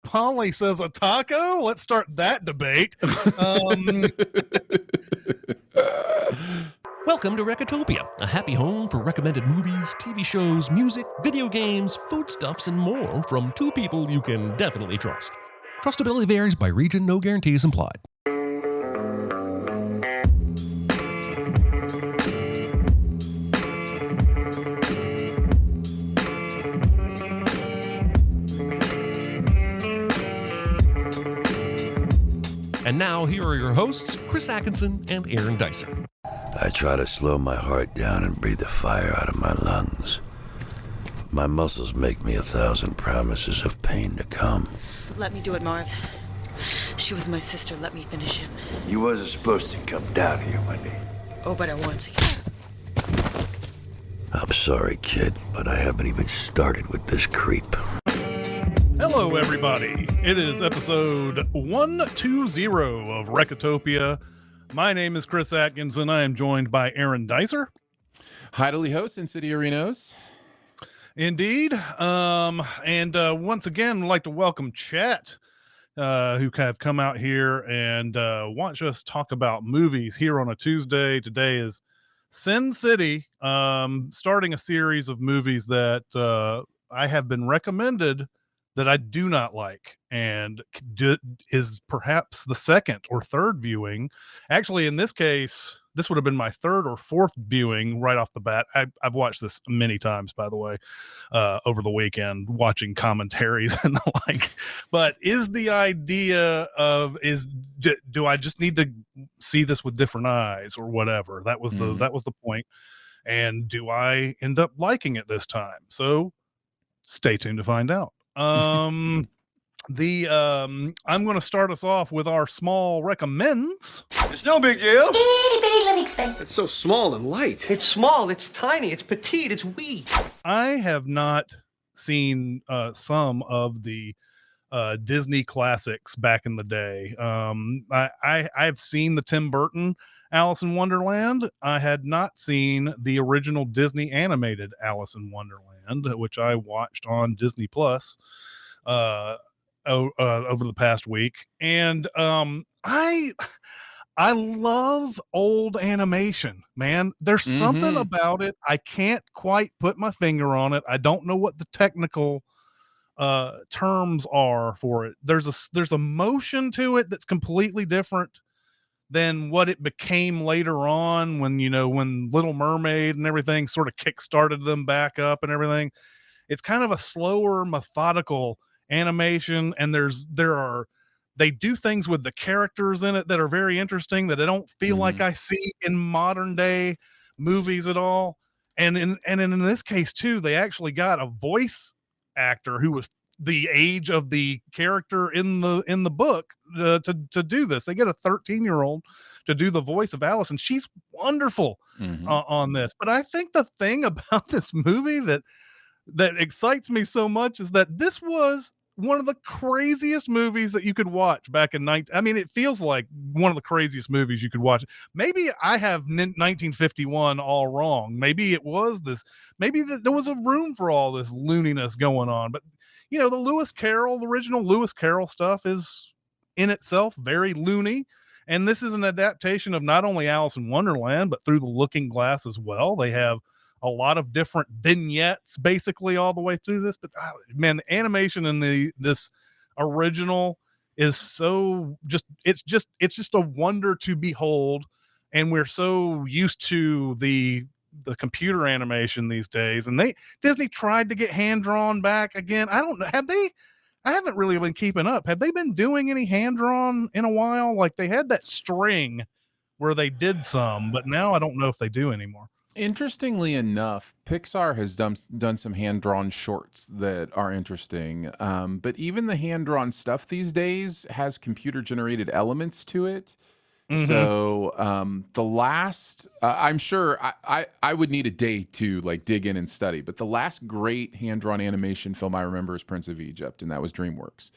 Polly says a taco. Let's start that debate. Welcome to Recotopia, a happy home for recommended movies, TV shows, music, video games, foodstuffs, and more from two people you can definitely trust. Trustability varies by region, no guarantees implied. And now, here are your hosts, Chris Atkinson and Aaron Dicer. I try to slow my heart down and breathe the fire out of my lungs. My muscles make me 1,000 promises of pain to come. Let me do it, Marv. She was my sister. Let me finish him. You wasn't supposed to come down here, Wendy. Oh, but I want to. I'm sorry, kid, but I haven't even started with this creep. Hello, everybody. It is episode 120 of Recotopia. My name is Chris Atkins, and I am joined by Aaron Dicer. Heidely host in City Arenos. Indeed. And once again, I'd like to welcome Chat, who have come out here and watch us talk about movies here on a Tuesday. Today is Sin City, starting a series of movies that I have been recommended that I do not like, and is perhaps the second or third viewing. Actually, in this case, this would have been my third or fourth viewing right off the bat. I've watched this many times, by the way, over the weekend, watching commentaries and the like. But is the idea of, do I just need to see this with different eyes or whatever? That was the point. And do I end up liking it this time? So stay tuned to find out. I'm going to start us off with our small recommends. It's no big deal. Itty bitty living space. It's so small and light. It's small, it's tiny, it's petite, it's wee. I have not seen some of the Disney classics back in the day. I've seen the Tim Burton Alice in Wonderland. I had not seen the original Disney animated Alice in Wonderland, which I watched on Disney Plus over the past week. And I love old animation, man. There's something about it. I can't quite put my finger on it. I don't know what the technical terms are for it. There's a motion to it that's completely different than what it became later on when Little Mermaid and everything sort of kick-started them back up and everything. It's kind of a slower, methodical animation, and they do things with the characters in it that are very interesting that I don't feel like I see in modern day movies at all. And in this case too, they actually got a voice actor who was the age of the character in the book to do this. They get a 13-year-old to do the voice of Alice, and she's wonderful on this. But I think the thing about this movie that excites me so much is that this was one of the craziest movies that you could watch back in it feels like one of the craziest movies you could watch. Maybe I have 1951 all wrong. Maybe it was this. Maybe there was a room for all this looniness going on. But the original Lewis Carroll stuff is in itself very loony. And this is an adaptation of not only Alice in Wonderland, but Through the Looking Glass as well. They have a lot of different vignettes basically all the way through this. But man, the animation in this original is it's just a wonder to behold. And we're so used to the computer animation these days, and Disney tried to get hand drawn back again. I don't know. I haven't really been keeping up. Have they been doing any hand drawn in a while? Like they had that string where they did some, but now I don't know if they do anymore. Interestingly enough, Pixar has done some hand-drawn shorts that are interesting. But even the hand-drawn stuff these days has computer-generated elements to it. So the last, I'm sure I would need a day to like dig in and study, but the last great hand-drawn animation film I remember is Prince of Egypt, and that was DreamWorks.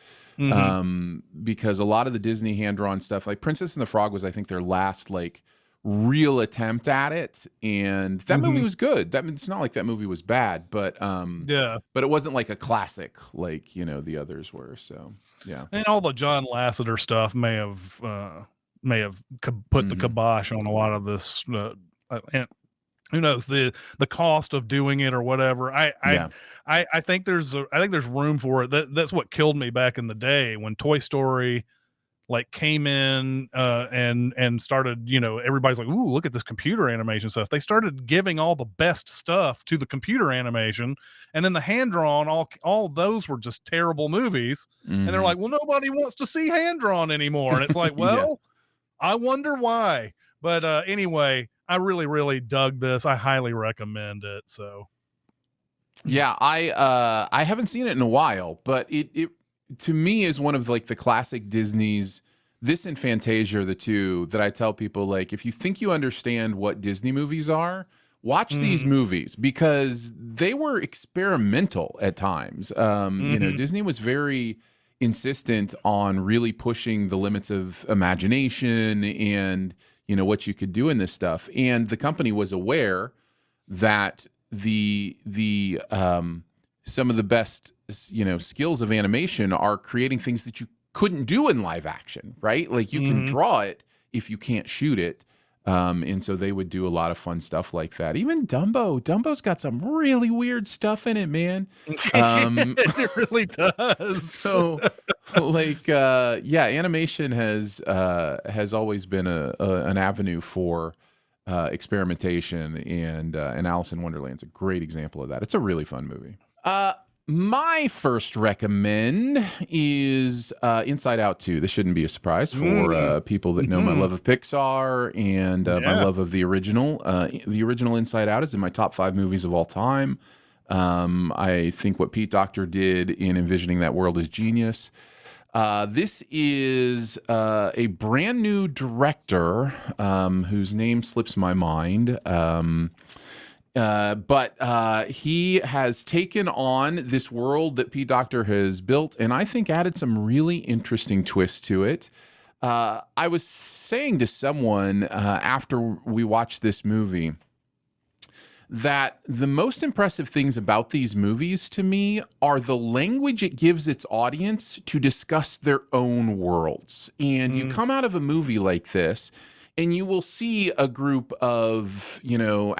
Because a lot of the Disney hand-drawn stuff, like Princess and the Frog was, I think, their last like real attempt at it, and that movie was good. It's not like that movie was bad, but it wasn't like a classic like, you know, the others were. So yeah, and all the John Lasseter stuff may have put the kibosh on a lot of this. And who knows the cost of doing it or whatever. I think there's room for it. That's what killed me back in the day when Toy Story like came in and started, you know, everybody's like, ooh, look at this computer animation stuff. They started giving all the best stuff to the computer animation, and then the hand-drawn, all of those were just terrible movies. And they're like, well, nobody wants to see hand-drawn anymore. And it's like, well, I wonder why. But anyway, I really, really dug this. I highly recommend it. So yeah, I haven't seen it in a while, but it to me is one of like the classic Disney's. This and Fantasia are the two that I tell people, like, if you think you understand what Disney movies are, watch these movies, because they were experimental at times. You know, Disney was very insistent on really pushing the limits of imagination and, you know, what you could do in this stuff. And the company was aware that some of the best, you know, skills of animation are creating things that you couldn't do in live action, right? Like you can draw it if you can't shoot it. And so they would do a lot of fun stuff like that. Even Dumbo's got some really weird stuff in it, man. It really does. So like, yeah, animation has always been an avenue for experimentation, and Alice in Wonderland's a great example of that. It's a really fun movie. My first recommend is Inside Out 2. This shouldn't be a surprise for people that know my love of Pixar and my love of the original. The original Inside Out is in my top 5 movies of all time. I think what Pete Docter did in envisioning that world is genius. This is a brand new director whose name slips my mind. But he has taken on this world that Pete Docter has built, and I think added some really interesting twists to it. I was saying to someone after we watched this movie that the most impressive things about these movies to me are the language it gives its audience to discuss their own worlds. And you come out of a movie like this, and you will see a group of, you know,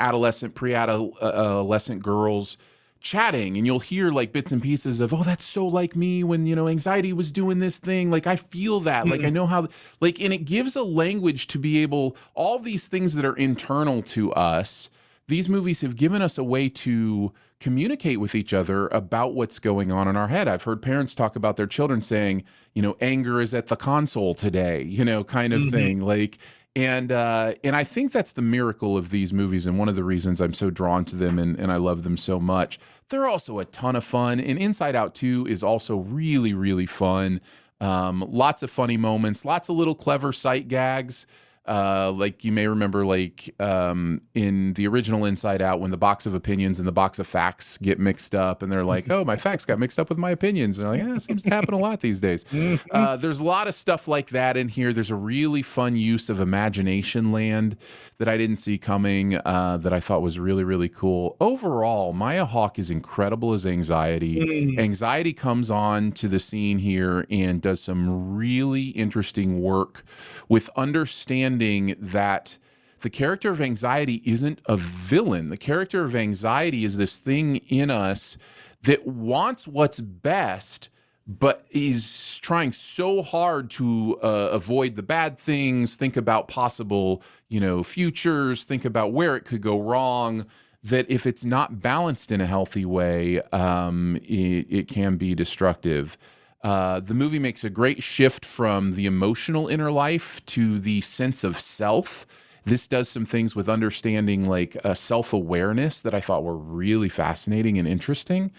pre-adolescent girls chatting, and you'll hear like bits and pieces of, oh, that's so like me when, you know, anxiety was doing this thing. Like, I feel that. Like, I know how, like, and it gives a language to be able, all these things that are internal to us, these movies have given us a way to communicate with each other about what's going on in our head. I've heard parents talk about their children saying, you know, anger is at the console today, you know, kind of thing. Like, and I think that's the miracle of these movies, and one of the reasons I'm so drawn to them and I love them so much. They're also a ton of fun, and Inside Out 2 is also really, really fun. Lots of funny moments, lots of little clever sight gags. Like you may remember, like in the original Inside Out, when the box of opinions and the box of facts get mixed up, and they're like, "Oh, my facts got mixed up with my opinions." And they're like, "Yeah, it seems to happen a lot these days." There's a lot of stuff like that in here. There's a really fun use of imagination land that I didn't see coming. That I thought was really, really cool. Overall, Maya Hawke is incredible as Anxiety. Anxiety comes on to the scene here and does some really interesting work with understanding that the character of Anxiety isn't a villain. The character of Anxiety is this thing in us that wants what's best, but is trying so hard to avoid the bad things, think about possible, you know, futures, think about where it could go wrong, that if it's not balanced in a healthy way, it can be destructive. The movie makes a great shift from the emotional inner life to the sense of self. This does some things with understanding like self-awareness that I thought were really fascinating and interesting.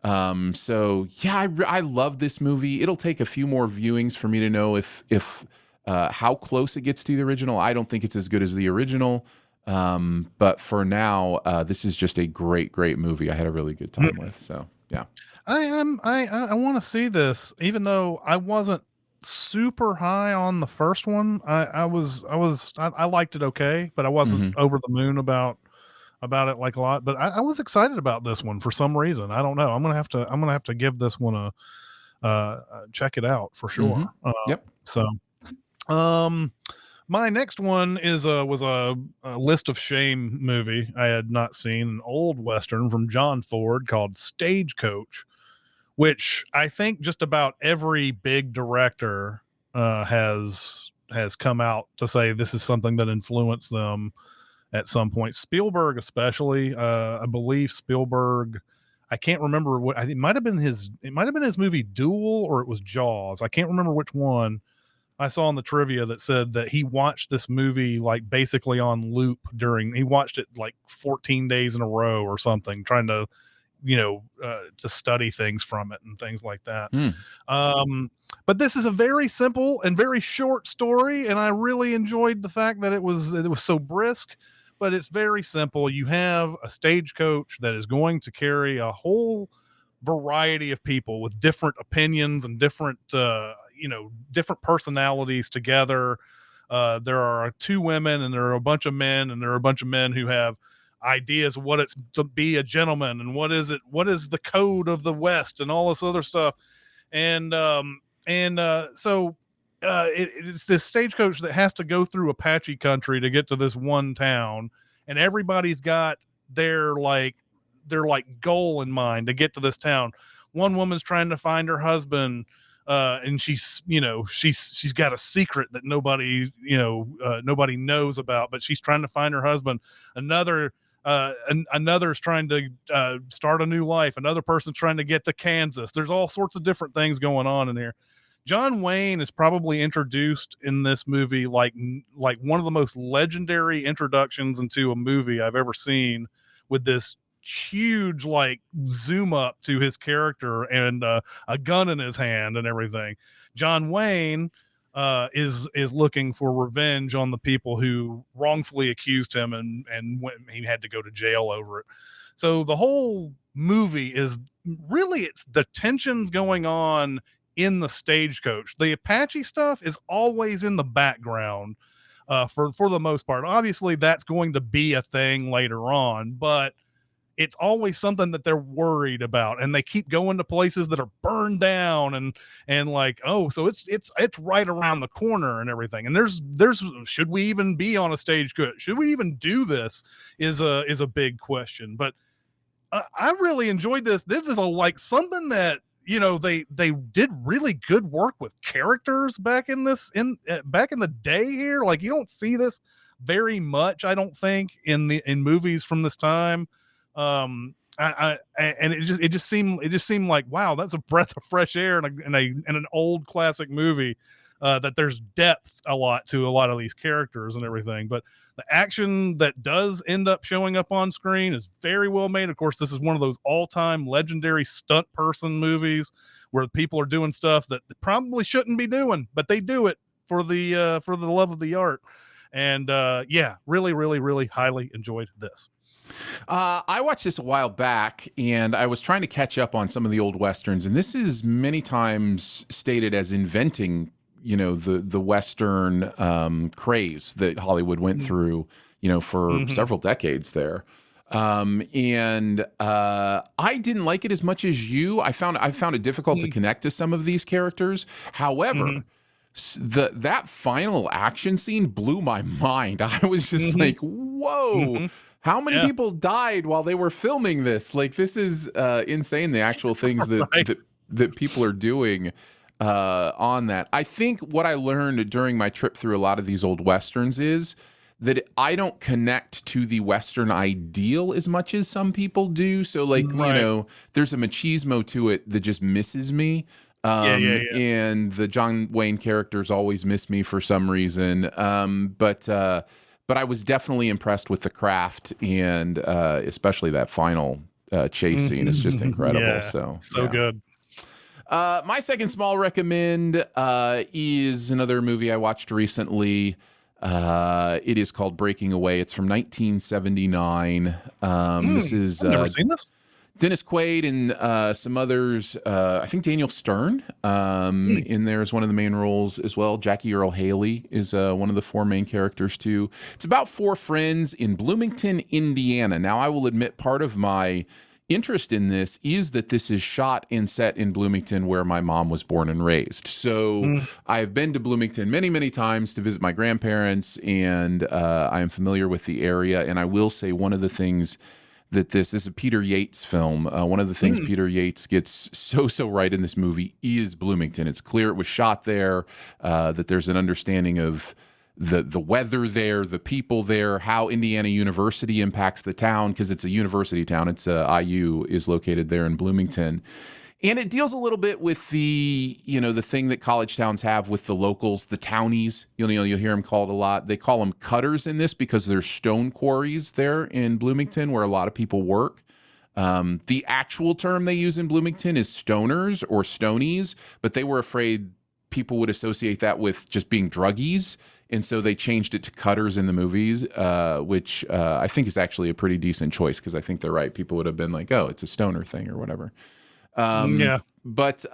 So yeah, I love this movie. It'll take a few more viewings for me to know if how close it gets to the original. I don't think it's as good as the original. But for now, this is just a great, great movie I had a really good time with. So yeah. I want to see this, even though I wasn't super high on the first one. I liked it okay, but I wasn't over the moon about it like a lot. But I was excited about this one for some reason. I don't know. I'm gonna have to give this one a check it out for sure. Yep. So, um, my next one is was a List of Shame movie I had not seen, an old Western from John Ford called Stagecoach, which I think just about every big director has come out to say this is something that influenced them at some point. Spielberg, especially, I believe Spielberg. I can't remember what. It might have been his. It might have been his movie Duel, or it was Jaws. I can't remember which one. I saw in the trivia that said that he watched this movie like basically on loop he watched it like 14 days in a row or something, trying to, to study things from it and things like that. But this is a very simple and very short story, and I really enjoyed the fact that it was so brisk, but it's very simple. You have a stagecoach that is going to carry a whole variety of people with different opinions and different different personalities together. There are 2 women and there are a bunch of men, and there are a bunch of men who have ideas of what it's to be a gentleman and what is the code of the West and all this other stuff. And so it's this stagecoach that has to go through Apache country to get to this one town, and everybody's got their goal in mind to get to this town. One woman's trying to find her husband, and she's got a secret that nobody knows about, but she's trying to find her husband. Another's trying to start a new life. Another person's trying to get to Kansas. There's all sorts of different things going on in here. John Wayne is probably introduced in this movie like one of the most legendary introductions into a movie I've ever seen, with this huge zoom up to his character and a gun in his hand and everything. John Wayne is looking for revenge on the people who wrongfully accused him, and he had to go to jail over it. So the whole movie is really, it's the tensions going on in the stagecoach. The Apache stuff is always in the background for the most part. Obviously that's going to be a thing later on, but it's always something that they're worried about, and they keep going to places that are burned down and so it's right around the corner and everything. And there's should we even be on a stagecoach? Should we even do this is a big question. But I really enjoyed this. This is something that, they did really good work with characters back in the day here. Like, you don't see this very much, I don't think, in movies from this time. And it just seemed like, wow, that's a breath of fresh air in an old classic movie, that there's depth to a lot of these characters and everything. But the action that does end up showing up on screen is very well made. Of course, this is one of those all-time legendary stunt person movies where people are doing stuff that they probably shouldn't be doing, but they do it for the love of the art. And really, really, really highly enjoyed this. I watched this a while back, and I was trying to catch up on some of the old Westerns, and this is many times stated as inventing, the Western craze that Hollywood went through, for several decades there. And I didn't like it as much as you. I found it difficult to connect to some of these characters. However, that final action scene blew my mind. I was just like, whoa. How many people died while they were filming this? Like, this is insane, the actual things that people are doing on that. I think what I learned during my trip through a lot of these old Westerns is that I don't connect to the Western ideal as much as some people do. So, there's a machismo to it that just misses me. And the John Wayne characters always miss me for some reason. But I was definitely impressed with the craft, and especially that final chase scene is just incredible. Yeah, so good. My second small recommend is another movie I watched recently. It is called Breaking Away. It's from 1979. This is I've never seen this. Dennis Quaid and some others. I think Daniel Stern in there is one of the main roles as well. Jackie Earle Haley is one of the 4 main characters too. It's about 4 friends in Bloomington, Indiana. Now, I will admit part of my interest in this is that this is shot and set in Bloomington, where my mom was born and raised. So I've been to Bloomington many, many times to visit my grandparents, and I am familiar with the area. And I will say one of the things that this is a Peter Yates film. One of the things Peter Yates gets so right in this movie is Bloomington. It's clear it was shot there, that there's an understanding of the weather there, the people there, how Indiana University impacts the town, because it's a university town. It's IU is located there in Bloomington. And it deals a little bit with the thing that college towns have with the locals, the townies. You'll hear them called a lot. They call them cutters in this because there's stone quarries there in Bloomington where a lot of people work. The actual term they use in Bloomington is stoners or stonies, but they were afraid people would associate that with just being druggies. And so they changed it to cutters in the movies, which I think is actually a pretty decent choice, because I think they're right. People would have been like, oh, it's a stoner thing or whatever. But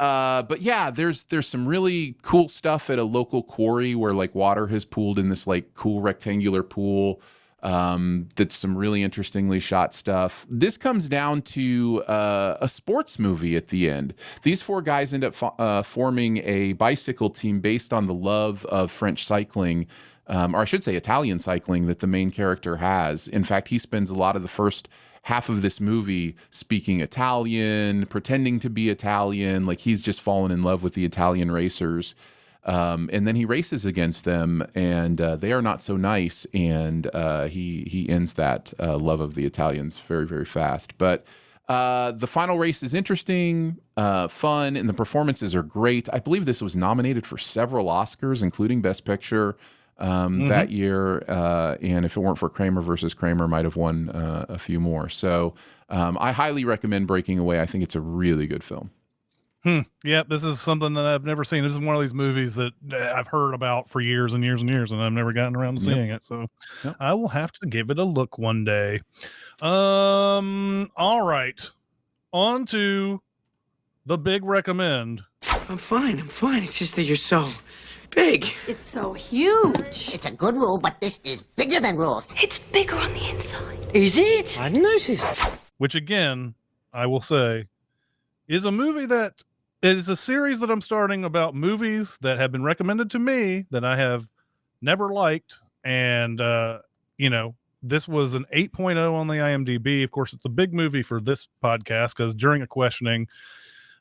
yeah, there's some really cool stuff at a local quarry where like water has pooled in this like cool rectangular pool. That's some really interestingly shot stuff. This comes down to a sports movie at the end. These 4 guys end up forming a bicycle team based on the love of French cycling, or I should say Italian cycling, that the main character has. In fact, he spends a lot of the first half of this movie speaking Italian, pretending to be Italian, like he's just fallen in love with the Italian racers. And then he races against them, and they are not so nice, and he ends that love of the Italians very, very fast. But the final race is interesting, fun, and the performances are great. I believe this was nominated for several Oscars, including Best Picture. That year, and if it weren't for Kramer versus Kramer, might have won a few more. So I highly recommend Breaking Away. I think it's a really good film. Yeah, this is something that I've never seen. This is one of these movies that I've heard about for years and years and years, and I've never gotten around to seeing it. So I will have to give it a look one day. All right, on to the big recommend. I'm fine. It's just that you're so big. It's so huge. It's a good rule, but this is bigger than rules. It's bigger on the inside. Is it? I noticed. Which again, I will say, is a movie that is a series that I'm starting about movies that have been recommended to me that I have never liked. And, this was an 8.0 on the IMDb. Of course, it's a big movie for this podcast because during a question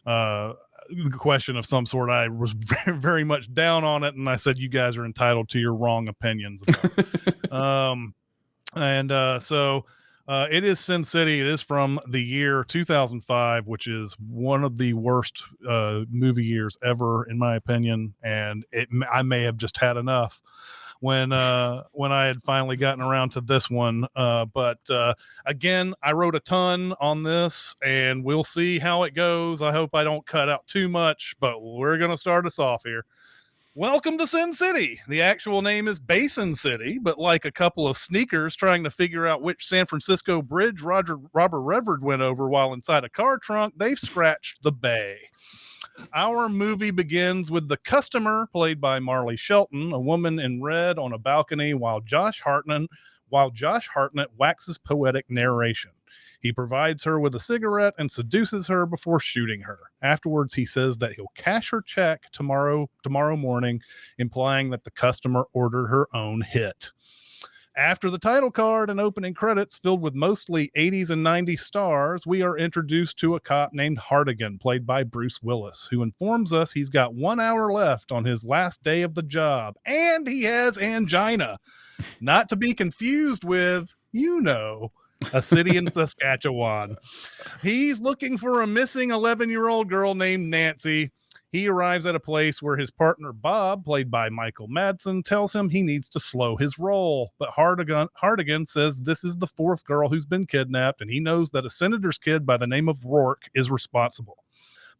of some sort, I was very, very much down on it, and I said, you guys are entitled to your wrong opinions about it. So it is Sin City. It is from the year 2005, which is one of the worst movie years ever, in my opinion. And I may have just had enough when I had finally gotten around to this one. But again, I wrote a ton on this, and we'll see how it goes. I hope I don't cut out too much, but we're going to start us off here. Welcome to Sin City. The actual name is Basin City, but like a couple of sneakers trying to figure out which San Francisco bridge Robert Redford went over while inside a car trunk, they've scratched the bay. Our movie begins with the customer, played by Marley Shelton, a woman in red on a balcony while Josh Hartnett waxes poetic narration. He provides her with a cigarette and seduces her before shooting her. Afterwards, he says that he'll cash her check tomorrow morning, implying that the customer ordered her own hit. After the title card and opening credits filled with mostly 80s and 90s stars, we are introduced to a cop named Hartigan, played by Bruce Willis, who informs us he's got 1 hour left on his last day of the job, and he has angina. Not to be confused with, a city in Saskatchewan. He's looking for a missing 11-year-old girl named Nancy. He arrives at a place where his partner Bob, played by Michael Madsen, tells him he needs to slow his roll. But Hartigan says this is the 4th girl who's been kidnapped, and he knows that a senator's kid by the name of Rourke is responsible.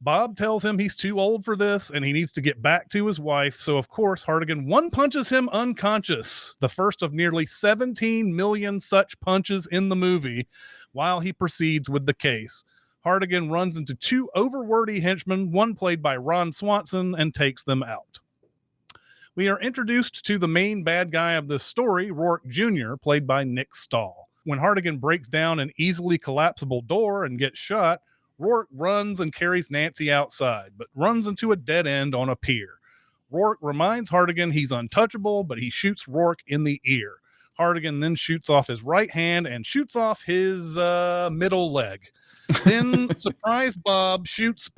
Bob tells him he's too old for this and he needs to get back to his wife. So, of course, Hartigan one-punches him unconscious, the first of nearly 17 million such punches in the movie, while he proceeds with the case. Hartigan runs into two overwordy henchmen, one played by Ron Swanson, and takes them out. We are introduced to the main bad guy of this story, Rourke Jr., played by Nick Stahl. When Hartigan breaks down an easily collapsible door and gets shot, Rourke runs and carries Nancy outside, but runs into a dead end on a pier. Rourke reminds Hartigan he's untouchable, but he shoots Rourke in the ear. Hartigan then shoots off his right hand and shoots off his middle leg. Then Surprise Bob shoots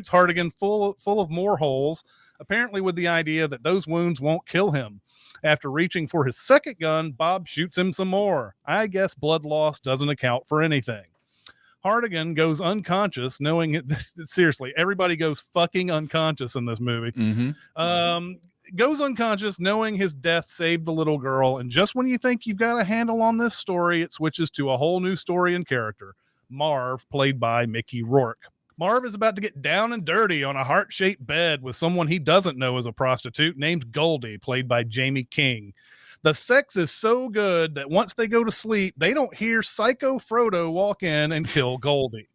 Hartigan full of more holes, apparently with the idea that those wounds won't kill him. After reaching for his second gun, Bob shoots him some more. I guess blood loss doesn't account for anything. Hartigan goes unconscious, knowing it. Seriously, everybody goes fucking unconscious in this movie. Goes unconscious, knowing his death saved the little girl. And just when you think you've got a handle on this story, it switches to a whole new story and character. Marv, played by Mickey Rourke. Marv is about to get down and dirty on a heart-shaped bed with someone he doesn't know is a prostitute named Goldie, played by Jamie King. The sex is so good that once they go to sleep, they don't hear Psycho Frodo walk in and kill Goldie.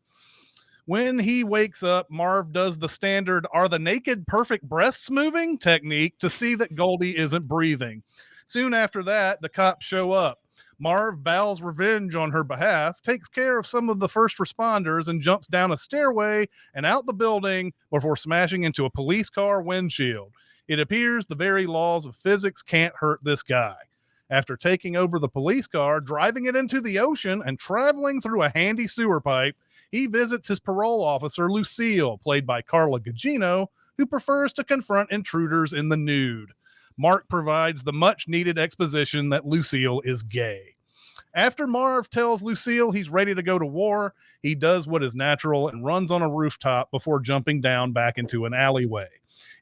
When he wakes up, Marv does the standard "are the naked perfect breasts moving" technique to see that Goldie isn't breathing. Soon after that, the cops show up. Marv vows revenge on her behalf, takes care of some of the first responders, and jumps down a stairway and out the building before smashing into a police car windshield. It appears the very laws of physics can't hurt this guy. After taking over the police car, driving it into the ocean, and traveling through a handy sewer pipe, he visits his parole officer, Lucille, played by Carla Gugino, who prefers to confront intruders in the nude. Mark provides the much-needed exposition that Lucille is gay. After Marv tells Lucille he's ready to go to war, he does what is natural and runs on a rooftop before jumping down back into an alleyway.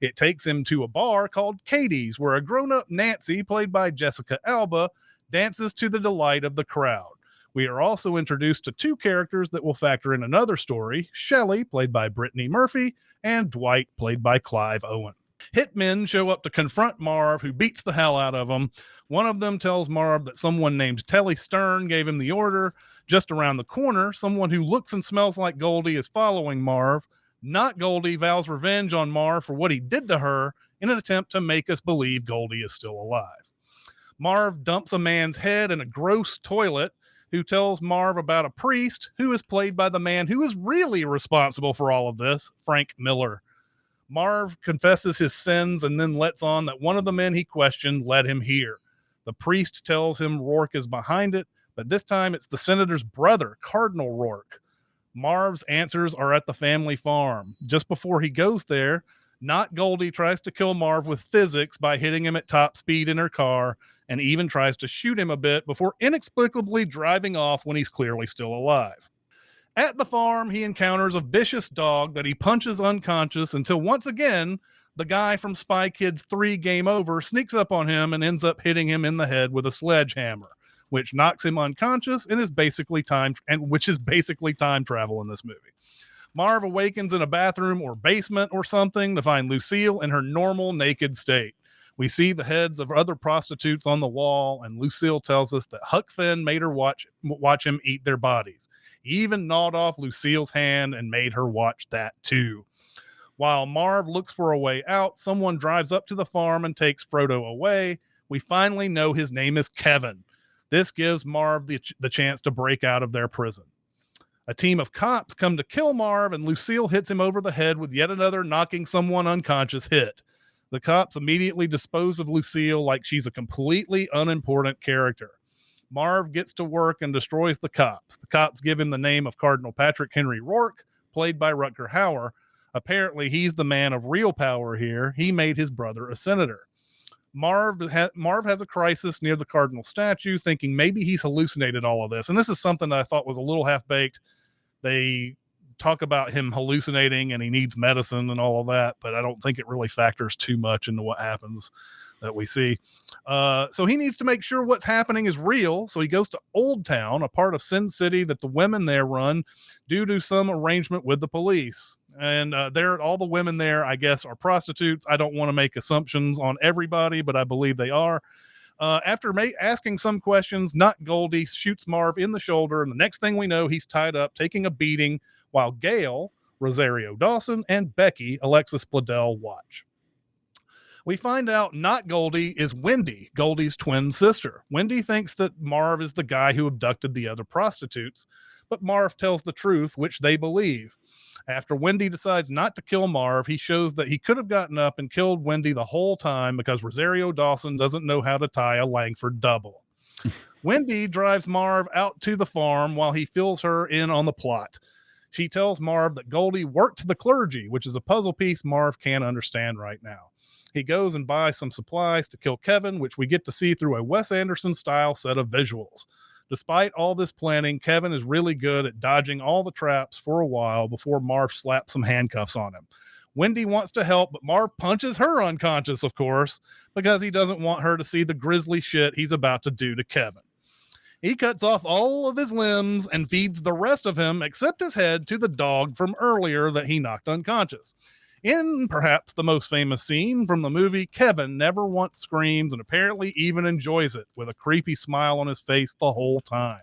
It takes him to a bar called Katie's, where a grown-up Nancy, played by Jessica Alba, dances to the delight of the crowd. We are also introduced to two characters that will factor in another story, Shelley, played by Brittany Murphy, and Dwight, played by Clive Owen. Hitmen show up to confront Marv, who beats the hell out of them. One of them tells Marv that someone named Telly Stern gave him the order. Just around the corner, someone who looks and smells like Goldie is following Marv. Not Goldie vows revenge on Marv for what he did to her in an attempt to make us believe Goldie is still alive. Marv dumps a man's head in a gross toilet, who tells Marv about a priest who is played by the man who is really responsible for all of this, Frank Miller. Marv confesses his sins and then lets on that one of the men he questioned led him here. The priest tells him Rourke is behind it, but this time it's the senator's brother, Cardinal Rourke. Marv's answers are at the family farm. Just before he goes there, Not Goldie tries to kill Marv with physics by hitting him at top speed in her car, and even tries to shoot him a bit before inexplicably driving off when he's clearly still alive. At the farm, he encounters a vicious dog that he punches unconscious until once again, the guy from Spy Kids 3 Game Over sneaks up on him and ends up hitting him in the head with a sledgehammer, which knocks him unconscious and is basically time travel in this movie. Marv awakens in a bathroom or basement or something to find Lucille in her normal naked state. We see the heads of other prostitutes on the wall, and Lucille tells us that Huck Finn made her watch him eat their bodies. He even gnawed off Lucille's hand and made her watch that too. While Marv looks for a way out, someone drives up to the farm and takes Frodo away. We finally know his name is Kevin. This gives Marv the chance to break out of their prison. A team of cops come to kill Marv, and Lucille hits him over the head with yet another knocking someone unconscious hit. The cops immediately dispose of Lucille like she's a completely unimportant character. Marv gets to work and destroys the cops. The cops give him the name of Cardinal Patrick Henry Rourke, played by Rutger Hauer. Apparently, he's the man of real power here. He made his brother a senator. Marv has a crisis near the Cardinal statue, thinking maybe he's hallucinated all of this. And this is something that I thought was a little half-baked. They talk about him hallucinating and he needs medicine and all of that, but I don't think it really factors too much into what happens that we see. So he needs to make sure what's happening is real. So he goes to Old Town, a part of Sin City that the women there run due to some arrangement with the police. And all the women there, I guess, are prostitutes. I don't want to make assumptions on everybody, but I believe they are. After asking some questions, Not Goldie shoots Marv in the shoulder, and the next thing we know, he's tied up, taking a beating, while Gail, Rosario Dawson, and Becky, Alexis Bledel, watch. We find out Not Goldie is Wendy, Goldie's twin sister. Wendy thinks that Marv is the guy who abducted the other prostitutes, but Marv tells the truth, which they believe. After Wendy decides not to kill Marv, he shows that he could have gotten up and killed Wendy the whole time because Rosario Dawson doesn't know how to tie a Langford double. Wendy drives Marv out to the farm while he fills her in on the plot. She tells Marv that Goldie worked the clergy, which is a puzzle piece Marv can't understand right now. He goes and buys some supplies to kill Kevin, which we get to see through a Wes Anderson style set of visuals. Despite all this planning, Kevin is really good at dodging all the traps for a while before Marv slaps some handcuffs on him. Wendy wants to help, but Marv punches her unconscious, of course, because he doesn't want her to see the grisly shit he's about to do to Kevin. He cuts off all of his limbs and feeds the rest of him, except his head, to the dog from earlier that he knocked unconscious. In perhaps the most famous scene from the movie, Kevin never once screams and apparently even enjoys it, with a creepy smile on his face the whole time.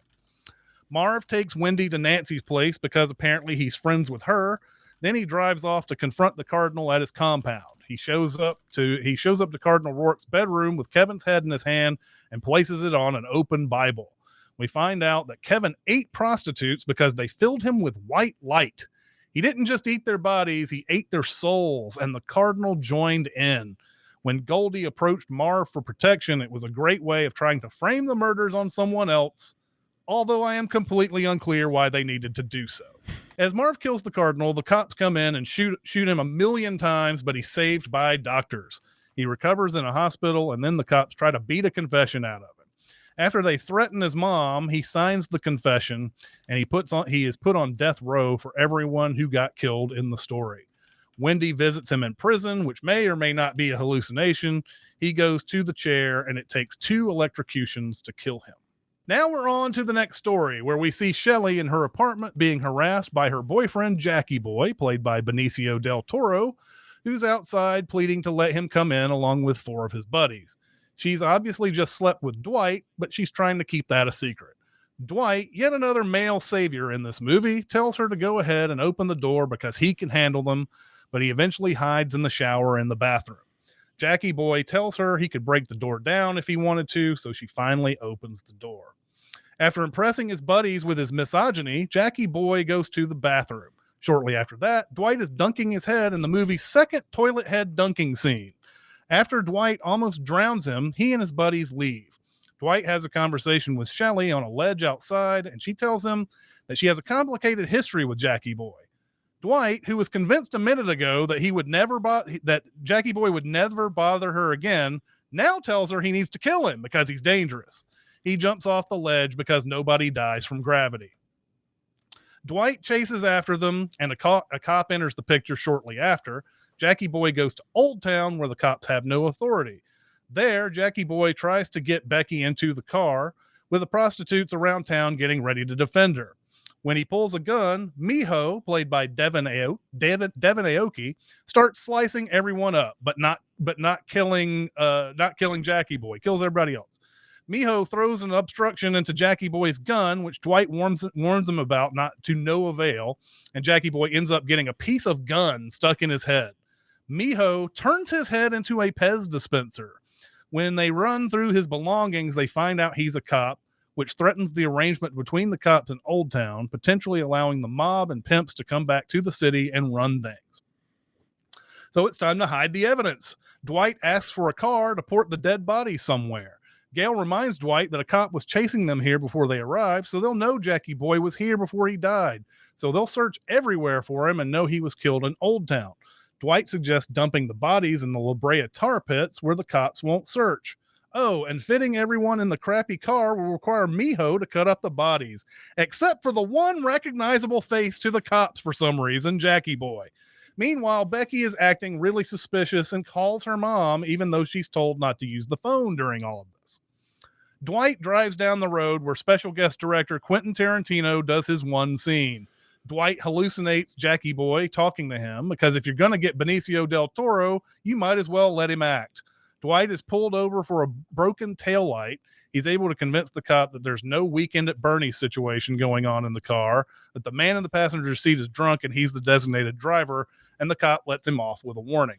Marv takes Wendy to Nancy's place because apparently he's friends with her. Then he drives off to confront the Cardinal at his compound. He shows up to Cardinal Rourke's bedroom with Kevin's head in his hand and places it on an open Bible. We find out that Kevin ate prostitutes because they filled him with white light. He didn't just eat their bodies, he ate their souls, and the Cardinal joined in. When Goldie approached Marv for protection, it was a great way of trying to frame the murders on someone else, although I am completely unclear why they needed to do so. As Marv kills the Cardinal, the cops come in and shoot him 1,000,000 times, but he's saved by doctors. He recovers in a hospital, and then the cops try to beat a confession out of him. After they threaten his mom, he signs the confession, and he is put on death row for everyone who got killed in the story. Wendy visits him in prison, which may or may not be a hallucination. He goes to the chair, and it takes 2 electrocutions to kill him. Now we're on to the next story, where we see Shelley in her apartment being harassed by her boyfriend, Jackie Boy, played by Benicio del Toro, who's outside pleading to let him come in along with 4 of his buddies. She's obviously just slept with Dwight, but she's trying to keep that a secret. Dwight, yet another male savior in this movie, tells her to go ahead and open the door because he can handle them, but he eventually hides in the shower in the bathroom. Jackie Boy tells her he could break the door down if he wanted to, so she finally opens the door. After impressing his buddies with his misogyny, Jackie Boy goes to the bathroom. Shortly after that, Dwight is dunking his head in the movie's second toilet head dunking scene. After Dwight almost drowns him, he and his buddies leave. Dwight has a conversation with Shelley on a ledge outside, and she tells him that she has a complicated history with Jackie Boy. Dwight, who was convinced a minute ago that that Jackie Boy would never bother her again, now tells her he needs to kill him because he's dangerous. He jumps off the ledge because nobody dies from gravity. Dwight chases after them, and a cop enters the picture shortly after. Jackie Boy goes to Old Town, where the cops have no authority. There, Jackie Boy tries to get Becky into the car, with the prostitutes around town getting ready to defend her. When he pulls a gun, Miho, played by Devin Aoki, starts slicing everyone up, but not killing Jackie Boy. Kills everybody else. Miho throws an obstruction into Jackie Boy's gun, which Dwight warns him about, not to no avail, and Jackie Boy ends up getting a piece of gun stuck in his head. Miho turns his head into a Pez dispenser. When they run through his belongings, they find out he's a cop, which threatens the arrangement between the cops and Old Town, potentially allowing the mob and pimps to come back to the city and run things. So it's time to hide the evidence. Dwight asks for a car to port the dead body somewhere. Gail reminds Dwight that a cop was chasing them here before they arrived, so they'll know Jackie Boy was here before he died. So they'll search everywhere for him and know he was killed in Old Town. Dwight suggests dumping the bodies in the La Brea tar pits where the cops won't search. Oh, and fitting everyone in the crappy car will require Miho to cut up the bodies, except for the one recognizable face to the cops for some reason, Jackie Boy. Meanwhile, Becky is acting really suspicious and calls her mom, even though she's told not to use the phone during all of this. Dwight drives down the road where special guest director Quentin Tarantino does his one scene. Dwight hallucinates Jackie Boy talking to him because if you're going to get Benicio del Toro, you might as well let him act. Dwight is pulled over for a broken taillight. He's able to convince the cop that there's no Weekend at Bernie's situation going on in the car, that the man in the passenger seat is drunk and he's the designated driver, and the cop lets him off with a warning.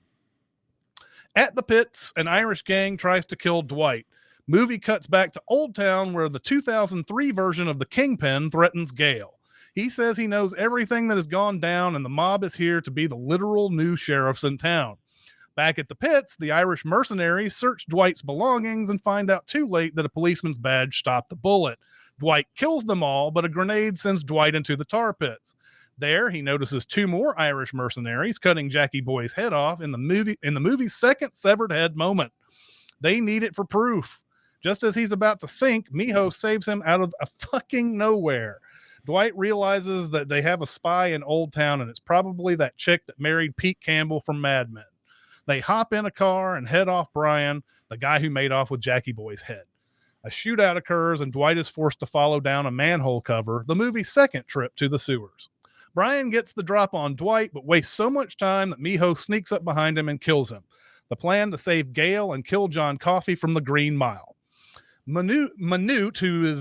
At the pits, an Irish gang tries to kill Dwight. Movie cuts back to Old Town, where the 2003 version of the Kingpin threatens Gale. He says he knows everything that has gone down, and the mob is here to be the literal new sheriffs in town. Back at the pits, the Irish mercenaries search Dwight's belongings and find out too late that a policeman's badge stopped the bullet. Dwight kills them all, but a grenade sends Dwight into the tar pits. There, he notices two more Irish mercenaries cutting Jackie Boy's head off in the movie's second severed head moment. They need it for proof. Just as he's about to sink, Miho saves him out of a fucking nowhere. Dwight realizes that they have a spy in Old Town, and it's probably that chick that married Pete Campbell from Mad Men. They hop in a car and head off Brian, the guy who made off with Jackie Boy's head. A shootout occurs, and Dwight is forced to follow down a manhole cover, the movie's second trip to the sewers. Brian gets the drop on Dwight, but wastes so much time that Miho sneaks up behind him and kills him. The plan to save Gale and kill John Coffey from the Green Mile. Minute,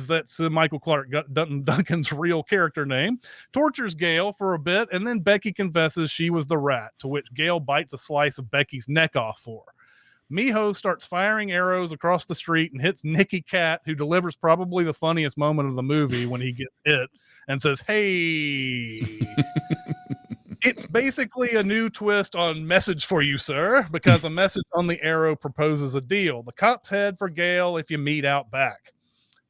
that's Michael Clark Duncan's real character name, tortures Gale for a bit, and then Becky confesses she was the rat, to which Gale bites a slice of Becky's neck off for her. Miho starts firing arrows across the street and hits Nicky Cat, who delivers probably the funniest moment of the movie when he gets hit and says, "Hey." It's basically a new twist on Message for You, Sir, because a message on the arrow proposes a deal. The cops head for Gale if you meet out back.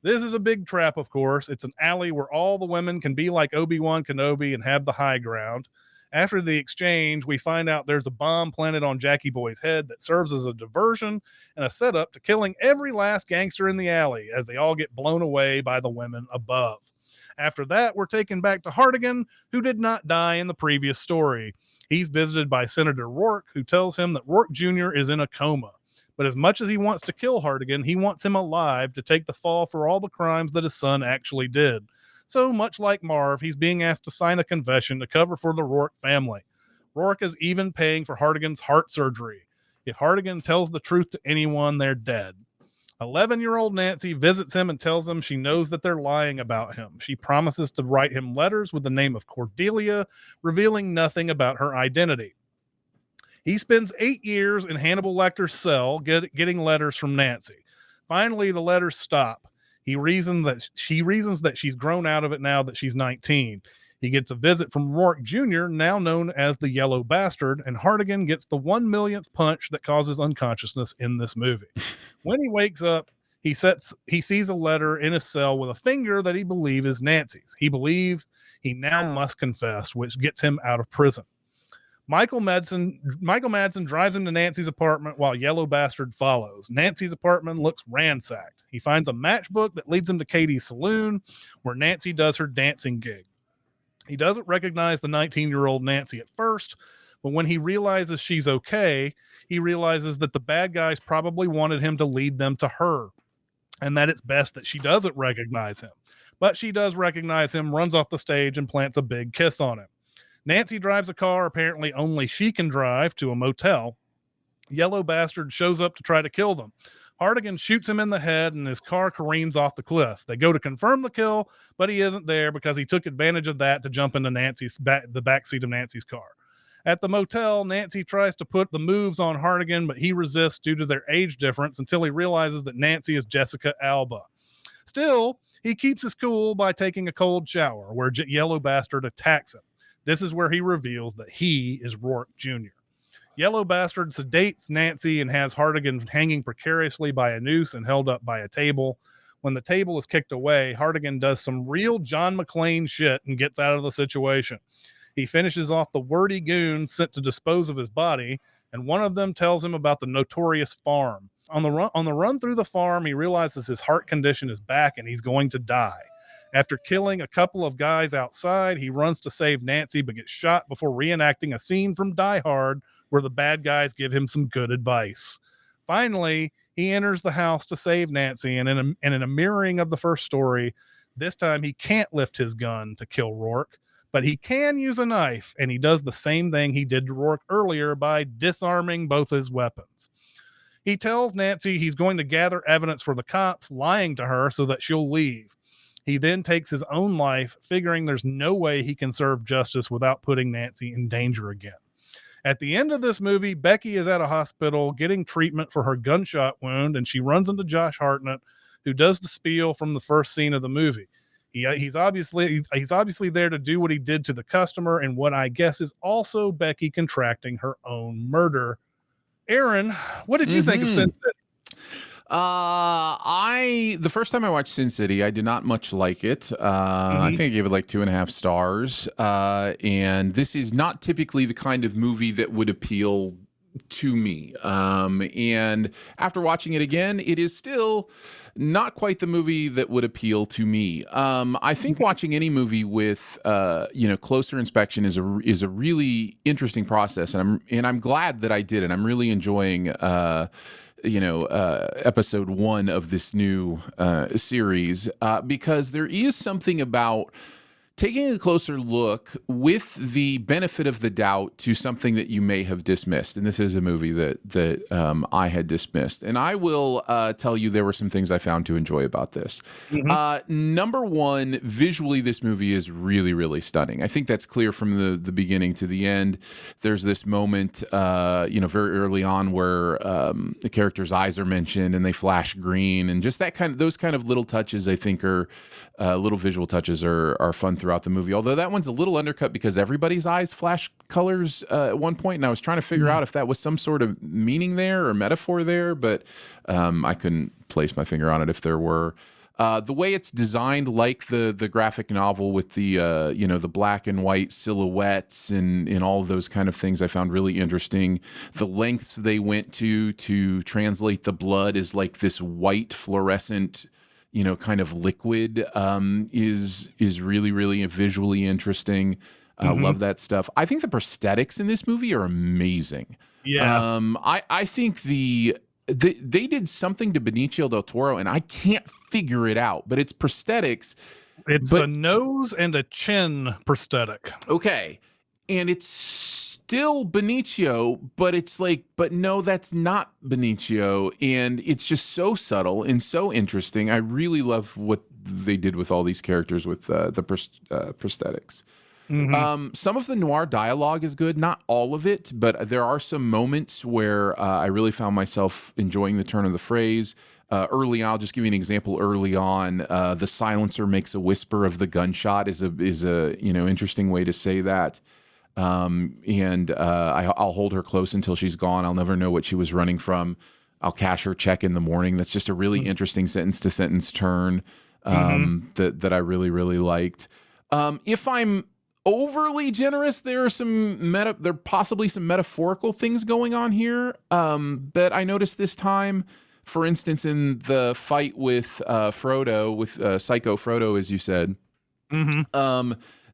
This is a big trap, of course. It's an alley where all the women can be like Obi-Wan Kenobi and have the high ground. After the exchange, we find out there's a bomb planted on Jackie Boy's head that serves as a diversion and a setup to killing every last gangster in the alley as they all get blown away by the women above. After that, we're taken back to Hartigan, who did not die in the previous story. He's visited by Senator Rourke, who tells him that Rourke Jr. is in a coma. But as much as he wants to kill Hartigan, he wants him alive to take the fall for all the crimes that his son actually did. So much like Marv, he's being asked to sign a confession to cover for the Rourke family. Rourke is even paying for Hartigan's heart surgery. If Hartigan tells the truth to anyone, they're dead. 11-year-old Nancy visits him and tells him she knows that they're lying about him. She promises to write him letters with the name of Cordelia, revealing nothing about her identity. He spends 8 years in Hannibal Lecter's cell getting letters from Nancy. Finally, the letters stop. She reasons that she's grown out of it now that she's 19. He gets a visit from Rourke Jr., now known as the Yellow Bastard, and Hartigan gets the 1 millionth punch that causes unconsciousness in this movie. When he wakes up, he sees a letter in his cell with a finger that he believes is Nancy's. He believes he now must confess, which gets him out of prison. Michael Madsen drives him to Nancy's apartment while Yellow Bastard follows. Nancy's apartment looks ransacked. He finds a matchbook that leads him to Katie's saloon, where Nancy does her dancing gig. He doesn't recognize the 19-year-old Nancy at first, but when he realizes she's okay, he realizes that the bad guys probably wanted him to lead them to her, and that it's best that she doesn't recognize him. But she does recognize him, runs off the stage, and plants a big kiss on him. Nancy drives a car apparently only she can drive to a motel. Yellow Bastard shows up to try to kill them. Hartigan shoots him in the head and his car careens off the cliff. They go to confirm the kill, but he isn't there because he took advantage of that to jump into the backseat of Nancy's car. At the motel, Nancy tries to put the moves on Hartigan, but he resists due to their age difference until he realizes that Nancy is Jessica Alba. Still, he keeps his cool by taking a cold shower, where Yellow Bastard attacks him. This is where he reveals that he is Rourke Jr. Yellow Bastard sedates Nancy and has Hartigan hanging precariously by a noose and held up by a table. When the table is kicked away, Hartigan does some real John McClane shit and gets out of the situation. He finishes off the wordy goons sent to dispose of his body, and one of them tells him about the notorious farm. On the run through the farm, he realizes his heart condition is back and he's going to die. After killing a couple of guys outside, he runs to save Nancy but gets shot before reenacting a scene from Die Hard where the bad guys give him some good advice. Finally, he enters the house to save Nancy, and in a mirroring of the first story, this time he can't lift his gun to kill Rourke, but he can use a knife, and he does the same thing he did to Rourke earlier by disarming both his weapons. He tells Nancy he's going to gather evidence for the cops, lying to her so that she'll leave. He then takes his own life, figuring there's no way he can serve justice without putting Nancy in danger again. At the end of this movie, Becky is at a hospital getting treatment for her gunshot wound, and she runs into Josh Hartnett, who does the spiel from the first scene of the movie. He's obviously there to do what he did to the customer, and what I guess is also Becky contracting her own murder. Aaron, what did you think of Sin City? The first time I watched Sin City, I did not much like it. I think I gave it like 2.5 stars. And this is not typically the kind of movie that would appeal to me. And after watching it again, it is still not quite the movie that would appeal to me. I think watching any movie with closer inspection is a really interesting process, and I'm glad that I did it. I'm really enjoying episode 1 of this new series because there is something about taking a closer look with the benefit of the doubt to something that you may have dismissed. And this is a movie that I had dismissed. And I will tell you there were some things I found to enjoy about this. Number one, visually, this movie is really, really stunning. I think that's clear from the beginning to the end. There's this moment, very early on where the character's eyes are mentioned and they flash green, and just those kind of little touches, I think, are little visual touches are fun throughout the movie, although that one's a little undercut because everybody's eyes flash colors at one point, and I was trying to figure out if that was some sort of meaning there or metaphor there, but I couldn't place my finger on it if there were. The way it's designed, like the graphic novel with the black and white silhouettes and all of those kind of things, I found really interesting. The lengths they went to translate the blood as like this white fluorescent kind of liquid is really, really visually interesting. I love that stuff. I think the prosthetics in this movie are amazing. Yeah. I think they did something to Benicio del Toro, and I can't figure it out, but it's prosthetics. It's a nose and a chin prosthetic. Okay. And it's still Benicio, but it's like, but no, that's not Benicio. And it's just so subtle and so interesting. I really love what they did with all these characters with the prosthetics. Some of the noir dialogue is good, not all of it, but there are some moments where I really found myself enjoying the turn of the phrase. Early on, I'll just give you an example. Early on, the silencer makes a whisper of the gunshot is a interesting way to say that. I'll hold her close until she's gone. I'll never know what she was running from. I'll cash her check in the morning. That's just a really interesting sentence to sentence turn that I really, really liked. If I'm overly generous, there are possibly some metaphorical things going on here that I noticed this time. For instance, in the fight with Frodo, with Psycho Frodo, as you said,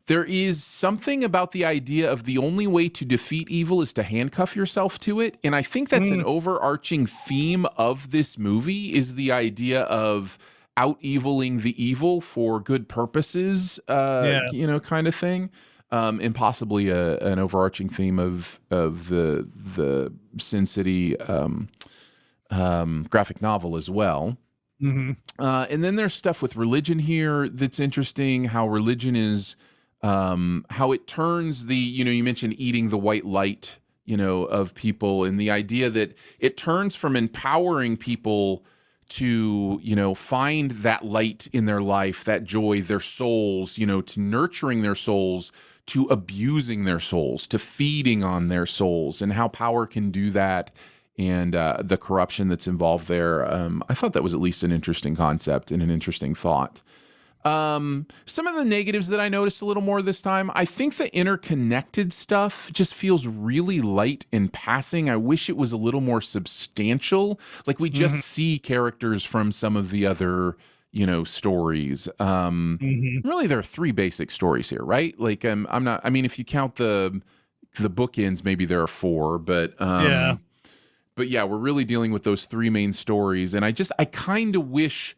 there is something about the idea of the only way to defeat evil is to handcuff yourself to it. And I think that's an overarching theme of this movie, is the idea of out-eviling the evil for good purposes, kind of thing. And possibly an overarching theme of the Sin City graphic novel as well. And then there's stuff with religion here that's interesting, how religion is... how it turns you mentioned eating the white light, of people, and the idea that it turns from empowering people to, find that light in their life, that joy, their souls, to nurturing their souls, to abusing their souls, to feeding on their souls, and how power can do that, and the corruption that's involved there. I thought that was at least an interesting concept and an interesting thought. Some of the negatives that I noticed a little more this time, I think the interconnected stuff just feels really light in passing. I wish it was a little more substantial. Like we just see characters from some of the other, stories. Really, there are 3 basic stories here, right? Like, if you count the bookends, maybe there are 4, but yeah, we're really dealing with those 3 main stories. And I kind of wish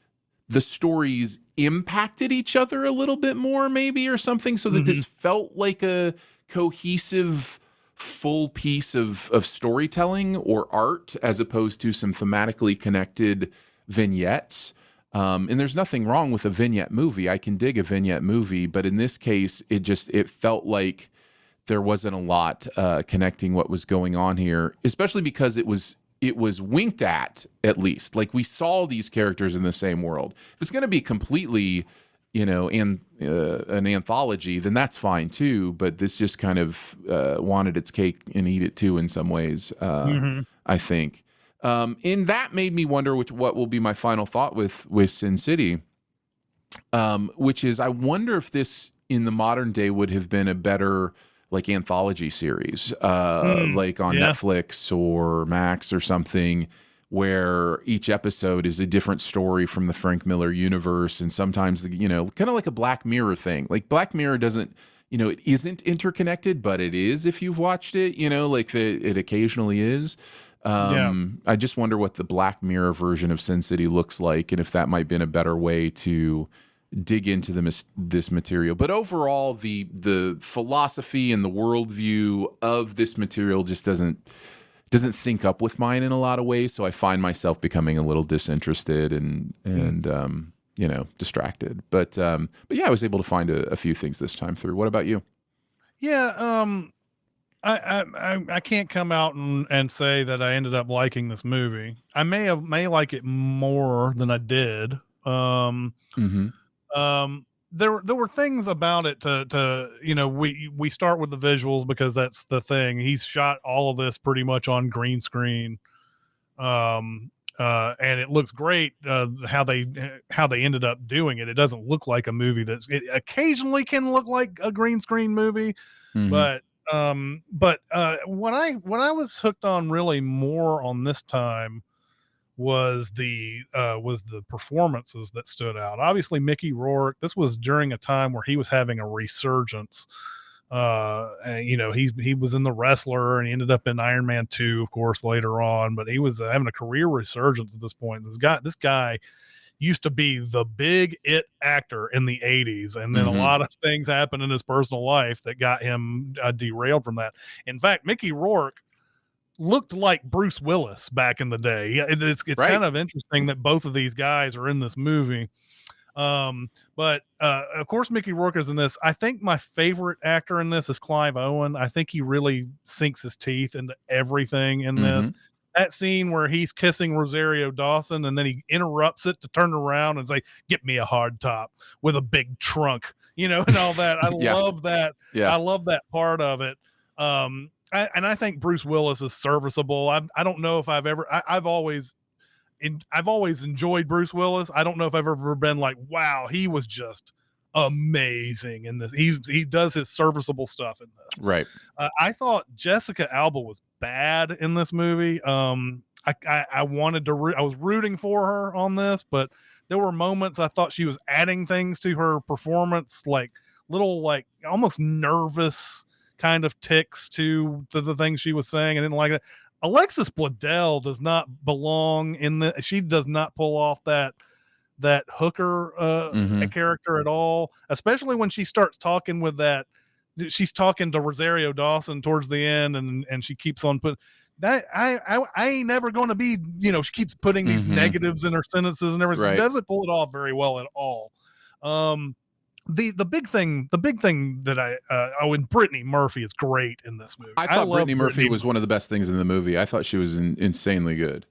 the stories impacted each other a little bit more, maybe, or something, so that this felt like a cohesive full piece of storytelling or art, as opposed to some thematically connected vignettes. And there's nothing wrong with a vignette movie. I can dig a vignette movie, but in this case, it felt like there wasn't a lot connecting what was going on here, especially because it was winked at least. Like, we saw these characters in the same world. If it's going to be completely, an anthology, then that's fine too. But this just kind of wanted its cake and eat it too in some ways, I think. And that made me wonder what will be my final thought with Sin City, which is, I wonder if this in the modern day would have been a better like anthology series, like on Netflix or Max or something, where each episode is a different story from the Frank Miller universe. And sometimes, kind of like a Black Mirror thing. Like, Black Mirror doesn't, it isn't interconnected, but it is if you've watched it, it occasionally is. I just wonder what the Black Mirror version of Sin City looks like, and if that might have been a better way to dig into this material. But overall, the philosophy and the worldview of this material just doesn't sync up with mine in a lot of ways. So I find myself becoming a little disinterested and distracted. But yeah, I was able to find a few things this time through. What about you? Yeah. I can't come out and say that I ended up liking this movie. I may like it more than I did. There were things about it we start with the visuals because that's the thing. He's shot all of this pretty much on green screen. And it looks great, how they ended up doing it. It doesn't look like a movie it occasionally can look like a green screen movie, but what I was hooked on really more on this time was the performances that stood out. Obviously, Mickey Rourke. This was during a time where he was having a resurgence. And, he was in The Wrestler, and he ended up in Iron Man 2, of course, later on. But he was having a career resurgence at this point. This guy used to be the big it actor in the 80s, and then a lot of things happened in his personal life that got him derailed from that. In fact, Mickey Rourke looked like Bruce Willis back in the day. It's right. Kind of interesting that both of these guys are in this movie. But of course, Mickey Rourke is in this. I think my favorite actor in this is Clive Owen. I think he really sinks his teeth into everything in this. That scene where he's kissing Rosario Dawson and then he interrupts it to turn around and say, "Get me a hard top with a big trunk," and all that. I love that. Yeah. I love that part of it. I think Bruce Willis is serviceable. I don't know if I've always enjoyed Bruce Willis. I don't know if I've ever been like, wow, he was just amazing in this. He does his serviceable stuff in this. Right. I thought Jessica Alba was bad in this movie. I was rooting for her on this, but there were moments I thought she was adding things to her performance, like little, like almost nervous kind of ticks to the things she was saying. I didn't like that. Alexis Bledel does not belong in she does not pull off that hooker character at all, especially when she starts talking with she's talking to Rosario Dawson towards the end, and she keeps on putting that I ain't never going to be, she keeps putting these negatives in her sentences and everything. Right. She doesn't pull it off very well at all. The big thing that and Brittany Murphy is great in this movie. I thought Brittany Murphy was one of the best things in the movie. I thought she was insanely good.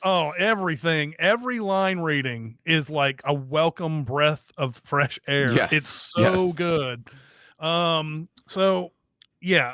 Oh, everything, every line reading is like a welcome breath of fresh air. Yes. It's so good. So yeah.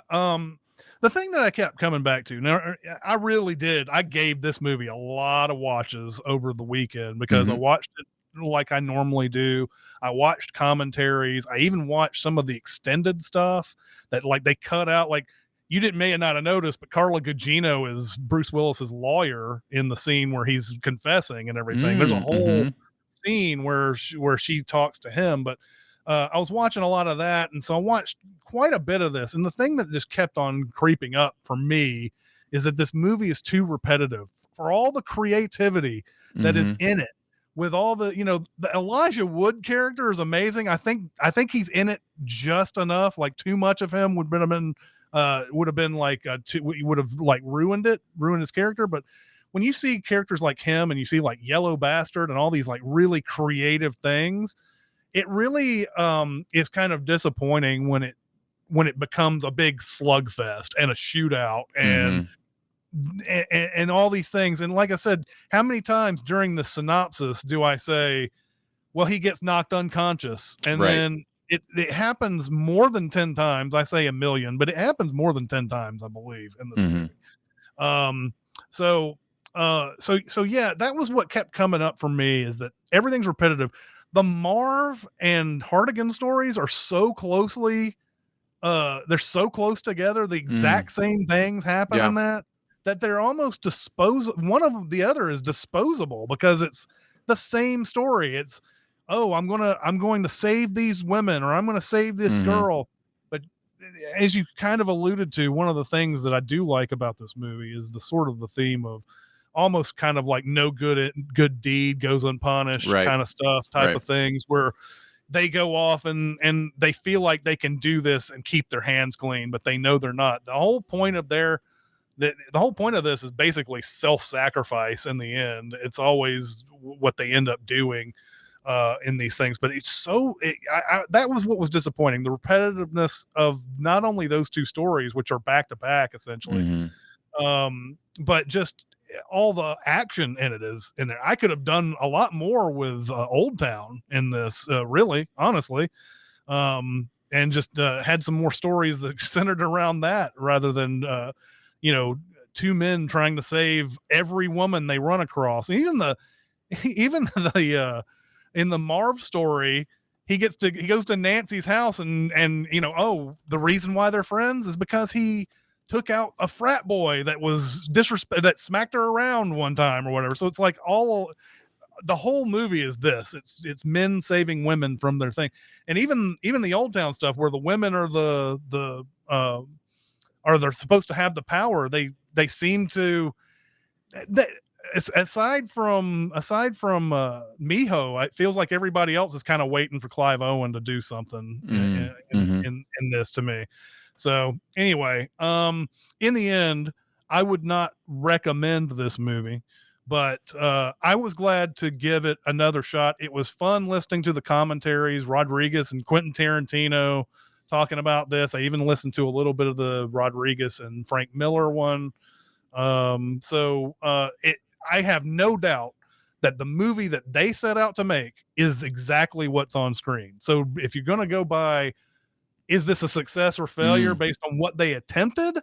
The thing that I kept coming back to now, I gave this movie a lot of watches over the weekend because I watched it like I normally do. I watched commentaries. I even watched some of the extended stuff that like they cut out. Like, you may not have noticed, but Carla Gugino is Bruce Willis's lawyer in the scene where he's confessing and everything. There's a whole scene where she talks to him, but I was watching a lot of that. And so I watched quite a bit of this. And the thing that just kept on creeping up for me is that this movie is too repetitive for all the creativity that is in it. With all the Elijah Wood character is amazing. I think he's in it just enough. Like, too much of him would have been would have been like would have like ruined his character. But when you see characters like him and you see like Yellow Bastard and all these like really creative things, it really is kind of disappointing when it becomes a big slugfest and a shootout and all these things. And like I said, how many times during the synopsis do I say, well, he gets knocked unconscious, and then it happens more than 10 times. I say a million, but it happens more than 10 times, I believe, in this movie. So yeah, that was what kept coming up for me, is that everything's repetitive. The Marv and Hartigan stories are so closely, they're so close together. The exact same things happen in that they're almost disposable. One of the other is disposable because it's the same story. It's, oh, I'm going to save these women, or I'm going to save this girl. But as you kind of alluded to, one of the things that I do like about this movie is the sort of the theme of almost kind of like no good deed goes unpunished kind of stuff, type of things, where they go off and they feel like they can do this and keep their hands clean, but they know they're not. The whole point of this is basically self-sacrifice in the end. It's always what they end up doing in these things. But it's so that was what was disappointing, the repetitiveness of not only those two stories, which are back to back essentially, but just all the action in it is in there. I could have done a lot more with Old Town in this, really, honestly, and just had some more stories that centered around that rather than two men trying to save every woman they run across. Even the in the Marv story, he goes to Nancy's house and the reason why they're friends is because he took out a frat boy that was that smacked her around one time or whatever. So it's like the whole movie is this. It's men saving women from their thing. And even the Old Town stuff where the women are they're supposed to have the power. They seem to, aside from Miho, it feels like everybody else is kind of waiting for Clive Owen to do something in this, to me. So anyway, in the end, I would not recommend this movie, but I was glad to give it another shot. It was fun listening to the commentaries, Rodriguez and Quentin Tarantino talking about this. I even listened to a little bit of the Rodriguez and Frank Miller one. I have no doubt that the movie that they set out to make is exactly what's on screen. So if you're going to go by, is this a success or failure based on what they attempted?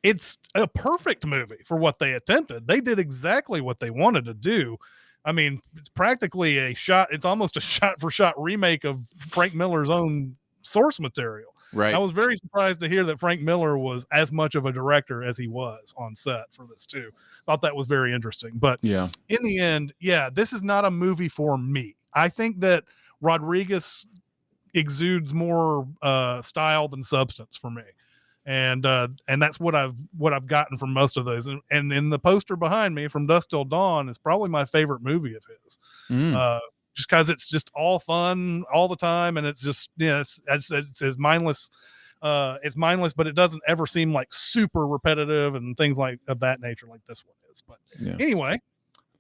It's a perfect movie for what they attempted. They did exactly what they wanted to do. I mean, it's practically it's almost a shot for shot remake of Frank Miller's own source material. Right. I was very surprised to hear that Frank Miller was as much of a director as he was on set for this too. Thought that was very interesting. But in the end, this is not a movie for me. I think that Rodriguez exudes more style than substance for me, and that's what I've gotten from most of those. And in the poster behind me, From Dusk Till Dawn, is probably my favorite movie of his. Just because it's just all fun all the time, and it's just it's mindless. It's mindless, but it doesn't ever seem like super repetitive and things like of that nature like this one is. But anyway,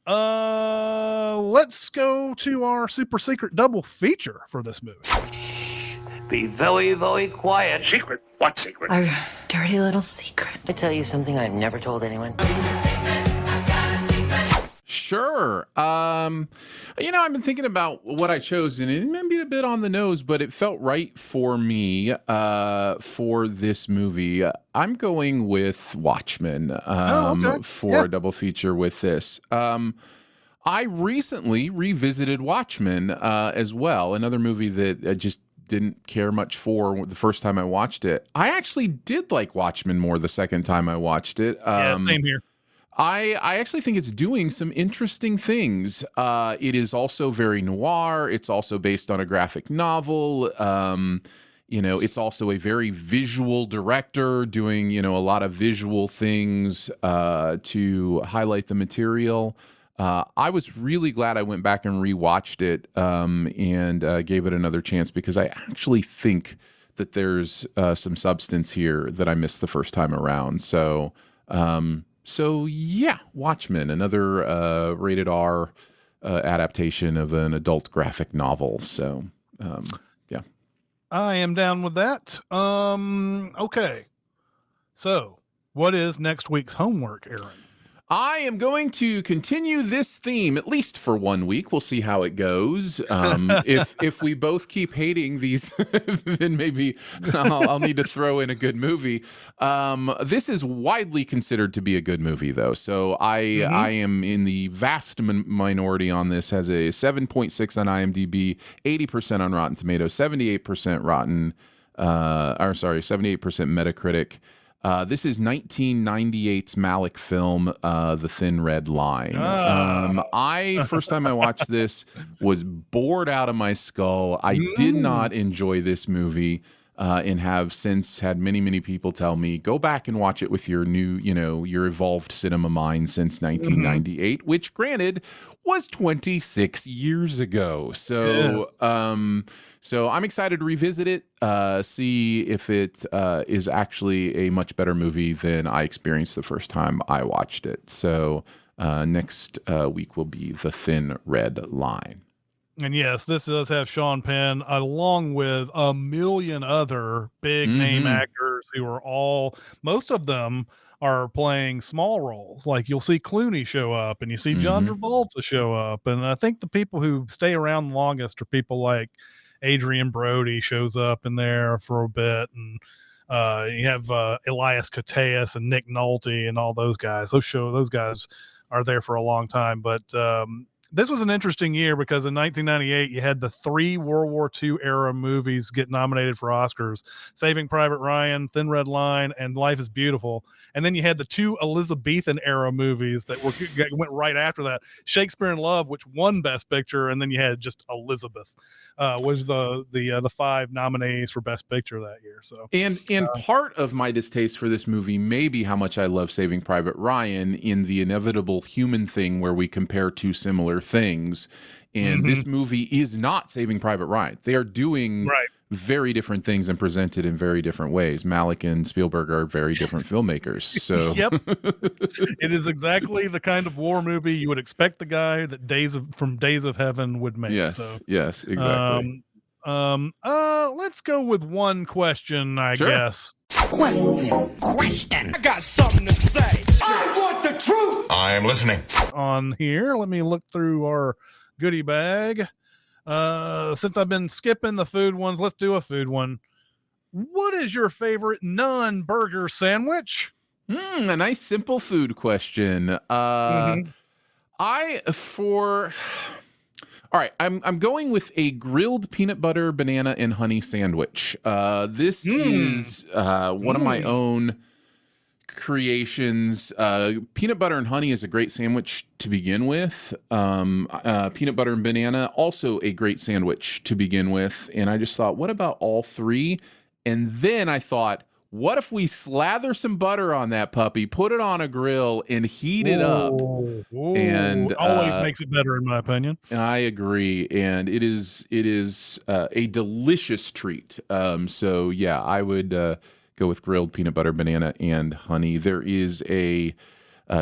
let's go to our super secret double feature for this movie. Be very, very quiet. Secret? What secret? Our dirty little secret. I tell you something I've never told anyone. Sure. I've been thinking about what I chose, and it may be a bit on the nose, but it felt right for me for this movie. I'm going with Watchmen for a double feature with this. I recently revisited Watchmen as well, another movie that I just didn't care much for the first time I watched it. I actually did like Watchmen more the second time I watched it. Same here. I actually think it's doing some interesting things. It is also very noir. It's also based on a graphic novel. It's also a very visual director doing, a lot of visual things to highlight the material. I was really glad I went back and rewatched it and gave it another chance, because I actually think that there's some substance here that I missed the first time around. So yeah, Watchmen, another rated R adaptation of an adult graphic novel. So yeah, I am down with that. Okay. So, what is next week's homework, Aaron? I am going to continue this theme at least for 1 week. We'll see how it goes. If we both keep hating these, then maybe I'll need to throw in a good movie. This is widely considered to be a good movie, though. So I am in the vast minority on this. Has a 7.6 on IMDb, 80% on Rotten Tomatoes, 78% Metacritic. This is 1998's Malick film, The Thin Red Line. First time I watched this was bored out of my skull. I did not enjoy this movie, and have since had many people tell me, go back and watch it with your new, your evolved cinema mind since 1998, which granted was 26 years ago. So, so I'm excited to revisit it, see if it is actually a much better movie than I experienced the first time I watched it. So next week will be The Thin Red Line. And yes, this does have Sean Penn along with a million other big name actors who are most of them are playing small roles. Like you'll see Clooney show up and you see John Travolta show up. And I think the people who stay around longest are people like Adrian Brody shows up in there for a bit. And you have Elias Koteas and Nick Nolte and all those guys. Those guys are there for a long time. But this was an interesting year because in 1998, you had the 3 World War II era movies get nominated for Oscars: Saving Private Ryan, Thin Red Line, and Life is Beautiful. And then you had the 2 Elizabethan era movies that went right after that: Shakespeare in Love, which won Best Picture, and then you had just Elizabeth was the 5 nominees for Best Picture that year. So and part of my distaste for this movie may be how much I love Saving Private Ryan in the inevitable human thing where we compare 2 similar things, and this movie is not Saving Private Ryan. They are doing very different things and presented in very different ways. Malick and Spielberg are very different filmmakers. So yep, it is exactly the kind of war movie you would expect the guy that from Days of Heaven would make. Yes, so yes, exactly. Let's go with one question, I guess. Question. I got something to say. I want the truth. I am listening. On here, let me look through our goodie bag. Since I've been skipping the food ones, let's do a food one. What is your favorite non-burger sandwich? A nice simple food question. All right, I'm going with a grilled peanut butter, banana, and honey sandwich. This is one of my own creations. Peanut butter and honey is a great sandwich to begin with. Peanut butter and banana, also a great sandwich to begin with. And I just thought, what about all 3? And then I thought, what if we slather some butter on that puppy, put it on a grill, and heat it up? And always makes it better, in my opinion. I agree, and it is a delicious treat. So yeah, I would go with grilled peanut butter, banana, and honey. There is a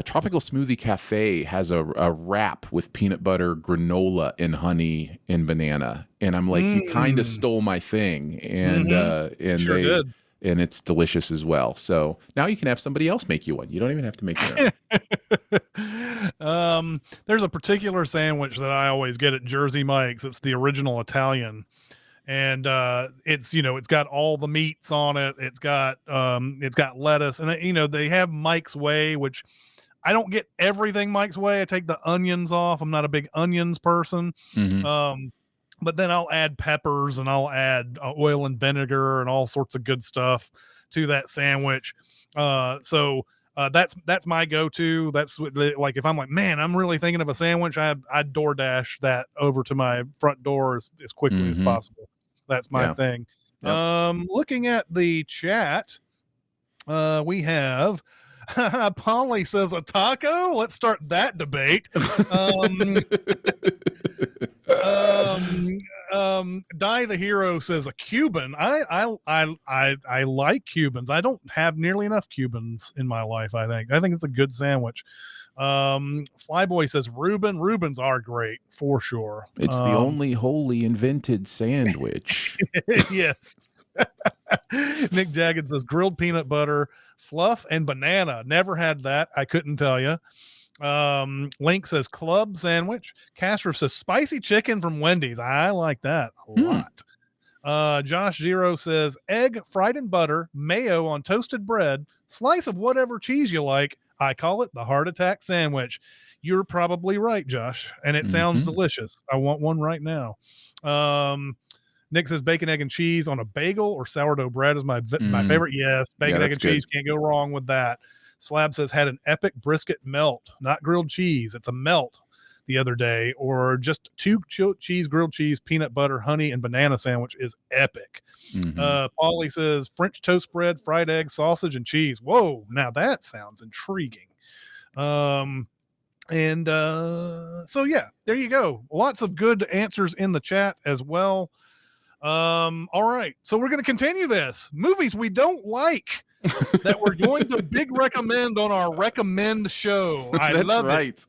Tropical Smoothie Cafe has a wrap with peanut butter, granola, and honey and banana, and I'm like, you kind of stole my thing, and Sure did. And it's delicious as well. So now you can have somebody else make you one. You don't even have to make your own. There's a particular sandwich that I always get at Jersey Mike's. It's the original Italian. And it's got all the meats on it. It's got lettuce, and they have Mike's Way, which I don't get everything Mike's Way. I take the onions off. I'm not a big onions person. But then I'll add peppers and I'll add oil and vinegar and all sorts of good stuff to that sandwich. So that's my go-to. That's like, if I'm like, man, I'm really thinking of a sandwich, I'd DoorDash that over to my front door as quickly as possible. That's my thing. Yep. Looking at the chat, we have Polly says a taco. Let's start that debate. Die the Hero says a Cuban. I like Cubans. I don't have nearly enough Cubans in my life. I think it's a good sandwich. Flyboy says Reuben. Reubens are great for sure. It's the only wholly invented sandwich. Yes. Nick Jagged says grilled peanut butter, fluff, and banana. Never had that. I couldn't tell you. Link says club sandwich. Castro says spicy chicken from Wendy's. I like that a lot. Josh Zero says egg fried in butter, mayo on toasted bread, slice of whatever cheese you like. I call it the heart attack sandwich. You're probably right, Josh, and it sounds delicious. I want one right now. Nick says bacon, egg, and cheese on a bagel or sourdough bread is my favorite. Yes, bacon, egg, and cheese. Can't go wrong with that. Slab says had an epic brisket melt, not grilled cheese. It's a melt the other day, or just two cheese, grilled cheese, peanut butter, honey, and banana sandwich is epic. Paulie says French toast bread, fried egg, sausage, and cheese. Whoa, now that sounds intriguing. So yeah, there you go. Lots of good answers in the chat as well. All right, so we're going to continue this. Movies we don't like that we're going to big recommend on our recommend show. I love it.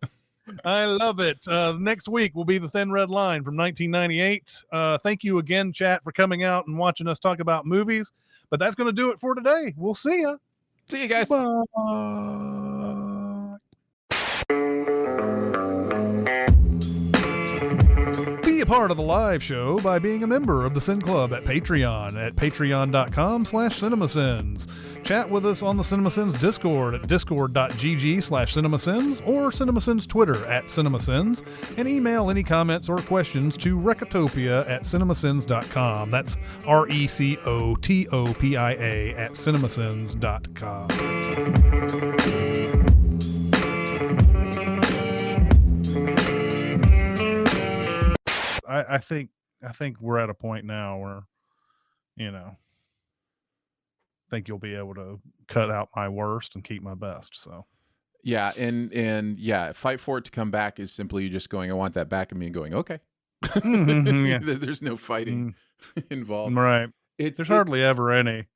I love it. Next week will be The Thin Red Line from 1998. Thank you again, chat, for coming out and watching us talk about movies. But that's going to do it for today. We'll see you. See you guys. Bye. Be a part of the live show by being a member of the Sin Club at Patreon at patreon.com/cinemasins. Chat with us on the Cinemasins Discord at discord.gg/cinemasins or Cinemasins Twitter at Cinemasins, and email any comments or questions to Recotopia at cinemasins.com. That's RECOTOPIA at cinemasins.com. I think we're at a point now where, I think you'll be able to cut out my worst and keep my best. So yeah, and yeah, fight for it to come back is simply you just going, I want that back, and me and going, okay. Yeah. There's no fighting involved, right? There's hardly ever any.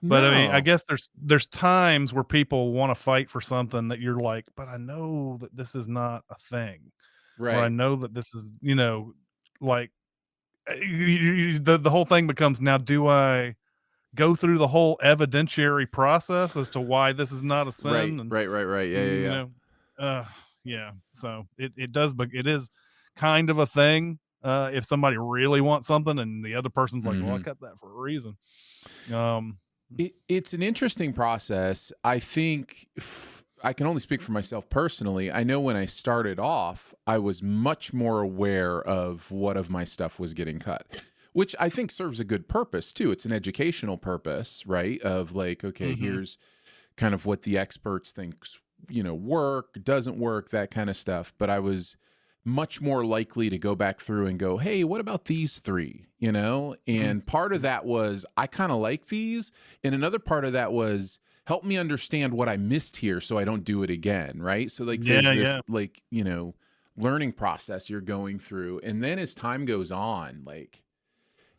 But I mean, I guess there's times where people want to fight for something that you're like, but I know that this is not a thing, right? Or I know that this is, like the whole thing becomes, now do I go through the whole evidentiary process as to why this is not a sin? Right. Yeah. Yeah. So it does, but it is kind of a thing. If somebody really wants something and the other person's like, well, I cut that for a reason. It's an interesting process. I think I can only speak for myself personally. I know when I started off, I was much more aware of what of my stuff was getting cut, which I think serves a good purpose too. It's an educational purpose, right? Of like, okay, here's kind of what the experts think, doesn't work, that kind of stuff. But I was much more likely to go back through and go, hey, what about these three? And part of that was I kind of like these. And another part of that was help me understand what I missed here so I don't do it again, right? So like there's this like, learning process you're going through. And then as time goes on, like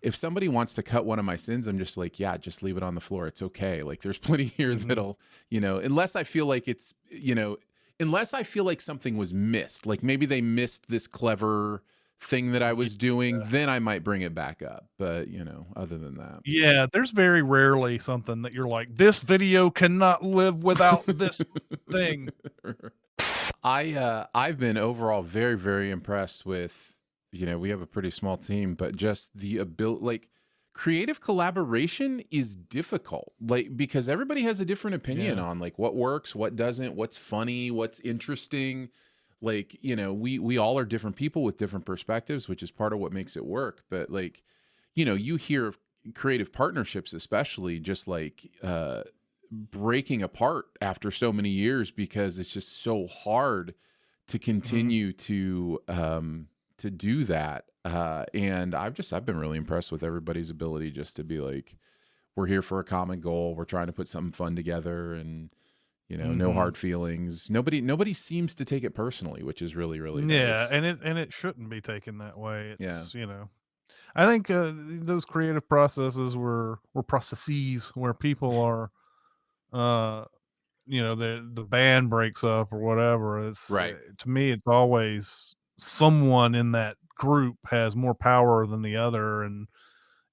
if somebody wants to cut one of my sins, I'm just like, yeah, just leave it on the floor. It's okay. Like there's plenty here that'll, unless I feel like it's, unless I feel like something was missed, like maybe they missed this clever thing that I was doing, then I might bring it back up. But, other than that. Yeah, there's very rarely something that you're like, this video cannot live without this thing. I've been overall very, very impressed with, we have a pretty small team, but just the ability, like creative collaboration is difficult, like because everybody has a different opinion on like what works, what doesn't, what's funny, what's interesting. Like, we all are different people with different perspectives, which is part of what makes it work. But like, you hear of creative partnerships, especially just like breaking apart after so many years because it's just so hard to continue to do that. And I've been really impressed with everybody's ability just to be like, we're here for a common goal. We're trying to put something fun together and, no hard feelings. Nobody seems to take it personally, which is really, really nice. And it shouldn't be taken that way. It's, I think those creative processes were processes where people are, uh, the band breaks up or whatever. It's Right. to me, it's always someone in that group has more power than the other, and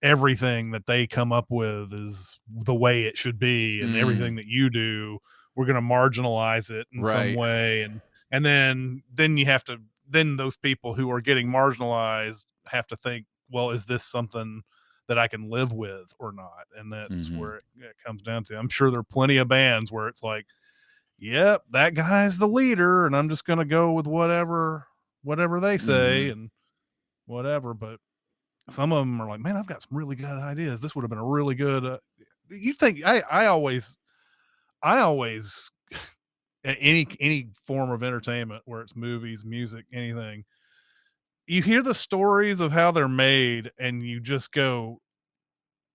everything that they come up with is the way it should be, and Mm, everything that you do, we're going to marginalize it in some right. way, and then you have to then those people who are getting marginalized have to think, well, is this something that I can live with or not? And that's Hmm. where it comes down to. I'm sure there are plenty of bands where it's like, yep, that guy's the leader, and I'm just going to go with whatever they say Hmm. and whatever. But some of them are like, man, I've got some really good ideas. This would have been a really good. You think I always any form of entertainment, where it's movies, music, anything, you hear the stories of how they're made, and you just go,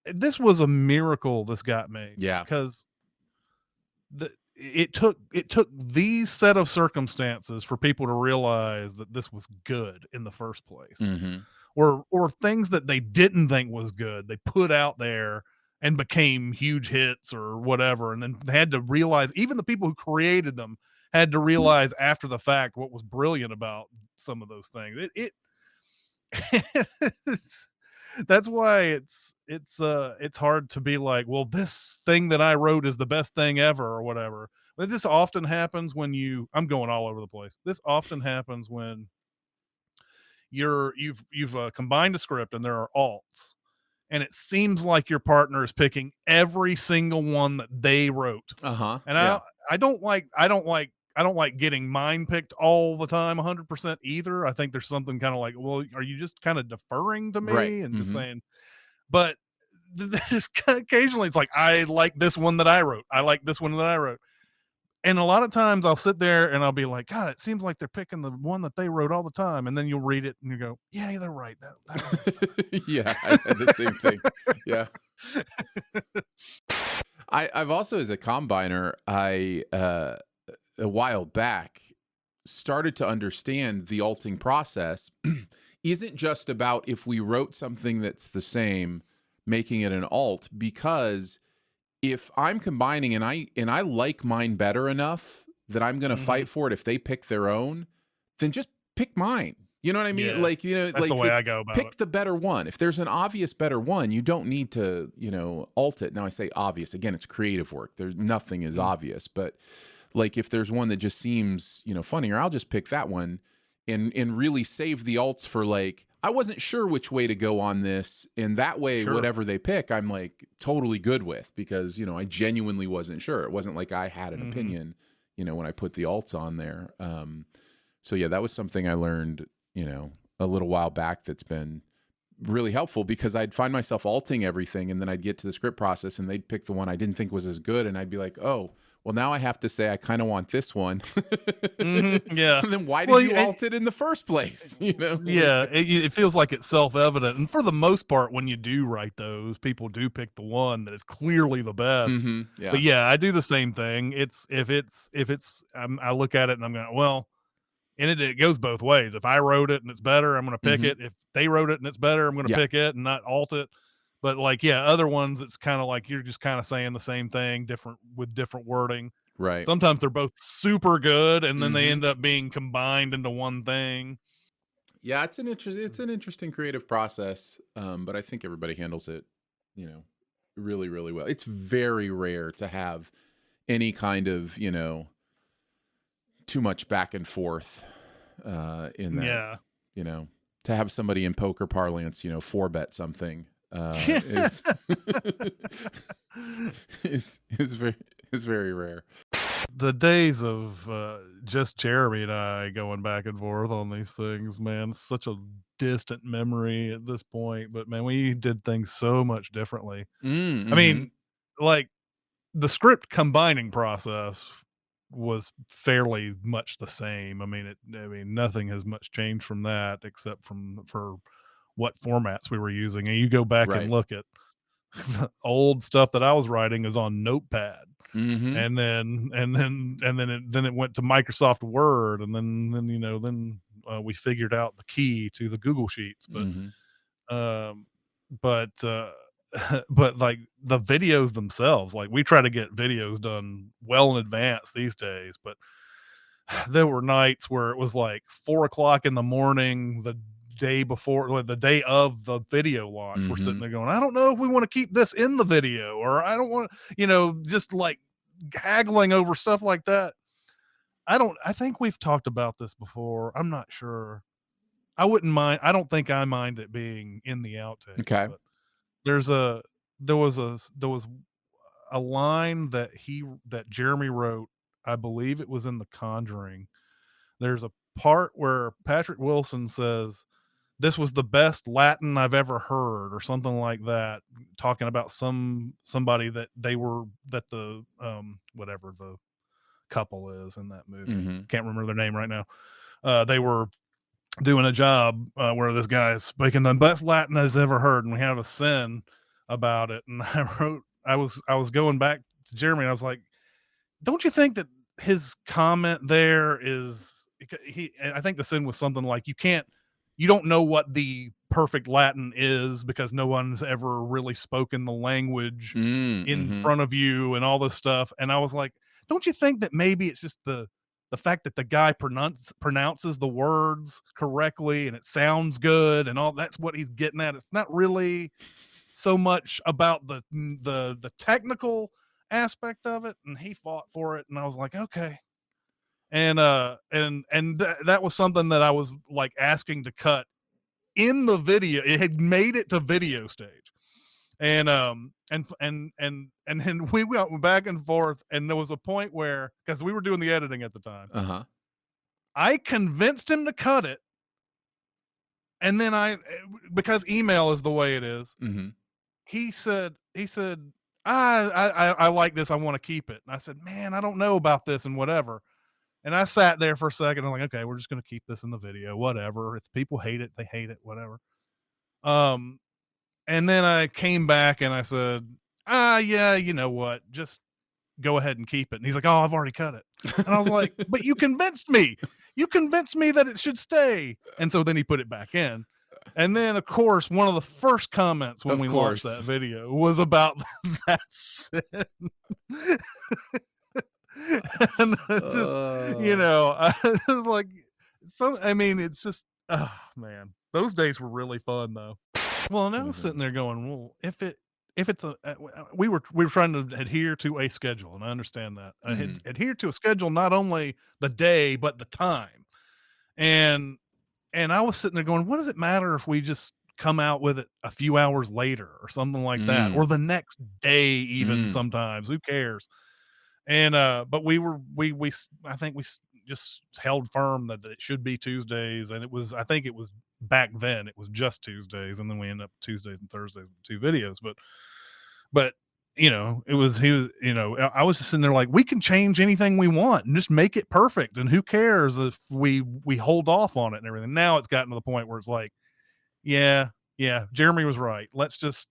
this was a miracle this got made, Yeah. because it took these set of circumstances for people to realize that this was good in the first place, Hmm. or things that they didn't think was good they put out there and became huge hits or whatever, and then they had to realize, even the people who created them had to realize after the fact what was brilliant about some of those things. It's- that's why it's hard to be like, well, this thing that I wrote is the best thing ever or whatever. But this often happens when I'm going all over the place. This often happens when you've combined a script and there are alts, and it seems like your partner is picking every single one that they wrote. Uh-huh. And Yeah. I don't like getting mine picked all the time 100% either. I think there's something kind of like, well, are you just kind of deferring to Right. me and just Hmm. saying, but just occasionally it's like, I like this one that I wrote. I like this one that I wrote. And a lot of times I'll sit there and I'll be like, God, it seems like they're picking the one that they wrote all the time. And then you'll read it and you go, yeah, they're right. That one is Yeah, I had the same thing. Yeah. I've also, as a combiner, a while back started to understand the alting process isn't just about if we wrote something that's the same, making it an alt, because if I'm combining and I like mine better enough that I'm going to Mhm. fight for it if they pick their own, then just pick mine. You know what I mean? Yeah, Like, that's like the if way I it's go about it. pick the better one. If there's an obvious better one, you don't need to, alt it. Now I say obvious. Again, it's creative work. There's nothing is Mm. obvious, but like if there's one that just seems, funnier, I'll just pick that one and really save the alts for, like, I wasn't sure which way to go on this, and that way Sure. whatever they pick I'm like totally good with, because I genuinely wasn't sure. It wasn't like I had an Mhm. opinion when I put the alts on there. So yeah, that was something I learned a little while back that's been really helpful, because I'd find myself alting everything, and then I'd get to the script process and they'd pick the one I didn't think was as good, and I'd be like, oh, well, now I have to say I kind of want this one. Mhm. Yeah. And then why Well, did you alt it in the first place? yeah, it feels like it's self-evident, and for the most part, when you do write those, people do pick the one that is clearly the best. Yeah. But yeah, I do the same thing. If it's I look at it and I'm going, well, and it goes both ways. If I wrote it and it's better, I'm going to pick Hmm. it. If they wrote it and it's better, I'm going to Yeah. pick it and not alt it. But like, yeah, other ones, it's kind of like you're just kind of saying the same thing, different with different wording. Right. Sometimes they're both super good, and then they Hmm. end up being combined into one thing. Yeah, it's an interesting creative process, but I think everybody handles it, really, really well. It's very rare to have any kind of, too much back and forth in that, Yeah. you know, to have somebody in poker parlance, four bet something is is very rare. The days of just Jeremy and I going back and forth on these things, man, it's such a distant memory at this point. But man, we did things so much differently. I Mm-hmm. mean, like the script combining process was fairly much the same. I mean, nothing has much changed from that except for what formats we were using. And you go back and Right. look at the old stuff that I was writing is on Notepad. Mm-hmm. And then it went to Microsoft Word, and then we figured out the key to the Google Sheets. But Mm-hmm. But but like the videos themselves, like we try to get videos done well in advance these days, but there were nights where it was like 4 o'clock in the morning, the day before, or the day of the video launch. We're sitting there going, I don't know if we want to keep this in the video, or I don't want, just like haggling over stuff like that. I think we've talked about this before. I'm not sure. I wouldn't mind. I don't think I mind it being in the outtakes. Okay. But there was a line that Jeremy wrote. I believe it was in The Conjuring. There's a part where Patrick Wilson says, "This was the best Latin I've ever heard," or something like that, talking about somebody that the whatever the couple is in that movie. Can't remember their name right now. They were doing a job where this guy is speaking the best Latin I've ever heard, and we have a sin about it. And I was going back to Jeremy, and I was like, don't you think that his comment there is I think the sin was something like, you don't know what the perfect Latin is because no one's ever really spoken the language in front of you and all this stuff. And I was like, don't you think that maybe it's just the fact that the guy pronounces the words correctly and it sounds good and all, that's what he's getting at. It's not really so much about the technical aspect of it. And he fought for it, and I was like, okay. And that was something that I was like asking to cut in the video. It had made it to video stage. And then we went back and forth, and there was a point where, because we were doing the editing at the time, I convinced him to cut it, and then because email is the way it is, he said, I like this, I want to keep it. And I said, man, I don't know about this and whatever. And I sat there for a second. I'm like, okay, we're just going to keep this in the video, whatever. If people hate it, they hate it, whatever. And then I came back and I said, yeah, you know what? Just go ahead and keep it. And he's like, oh, I've already cut it. And I was like, but you convinced me. You convinced me that it should stay. And so then he put it back in. And then, of course, one of the first comments when we launched that video was about that sin. And it's just, I was like, it's just, oh man, those days were really fun though. Well, and I was sitting there going, well, if it's we were trying to adhere to a schedule, and I understand that. Adhere to a schedule, not only the day, but the time. And I was sitting there going, what does it matter if we just come out with it a few hours later or something like that, or the next day, even sometimes, who cares? And, but I think we just held firm that it should be Tuesdays. And I think it was back then, it was just Tuesdays. And then we ended up Tuesdays and Thursdays with 2 videos. But, I was just sitting there like, we can change anything we want and just make it perfect. And who cares if we hold off on it and everything. Now it's gotten to the point where it's like, yeah, Jeremy was right. Let's just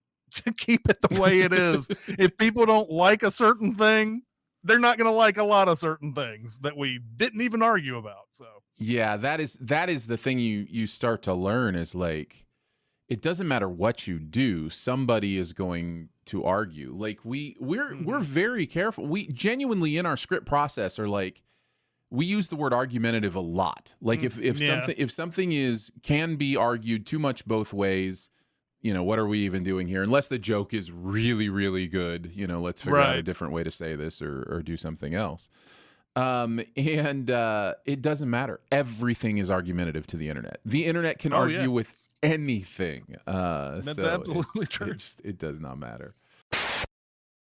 keep it the way it is. If people don't like a certain thing, they're not going to like a lot of certain things that we didn't even argue about. So yeah, that is the thing you start to learn is like, it doesn't matter what you do, somebody is going to argue. Like we're very careful. We genuinely in our script process are like, we use the word argumentative a lot. Like if something can be argued too much both ways, what are we even doing here? Unless the joke is really, really good, let's figure out a different way to say this or do something else. And it doesn't matter. Everything is argumentative to the internet. The internet can argue with anything. That's absolutely true. It does not matter.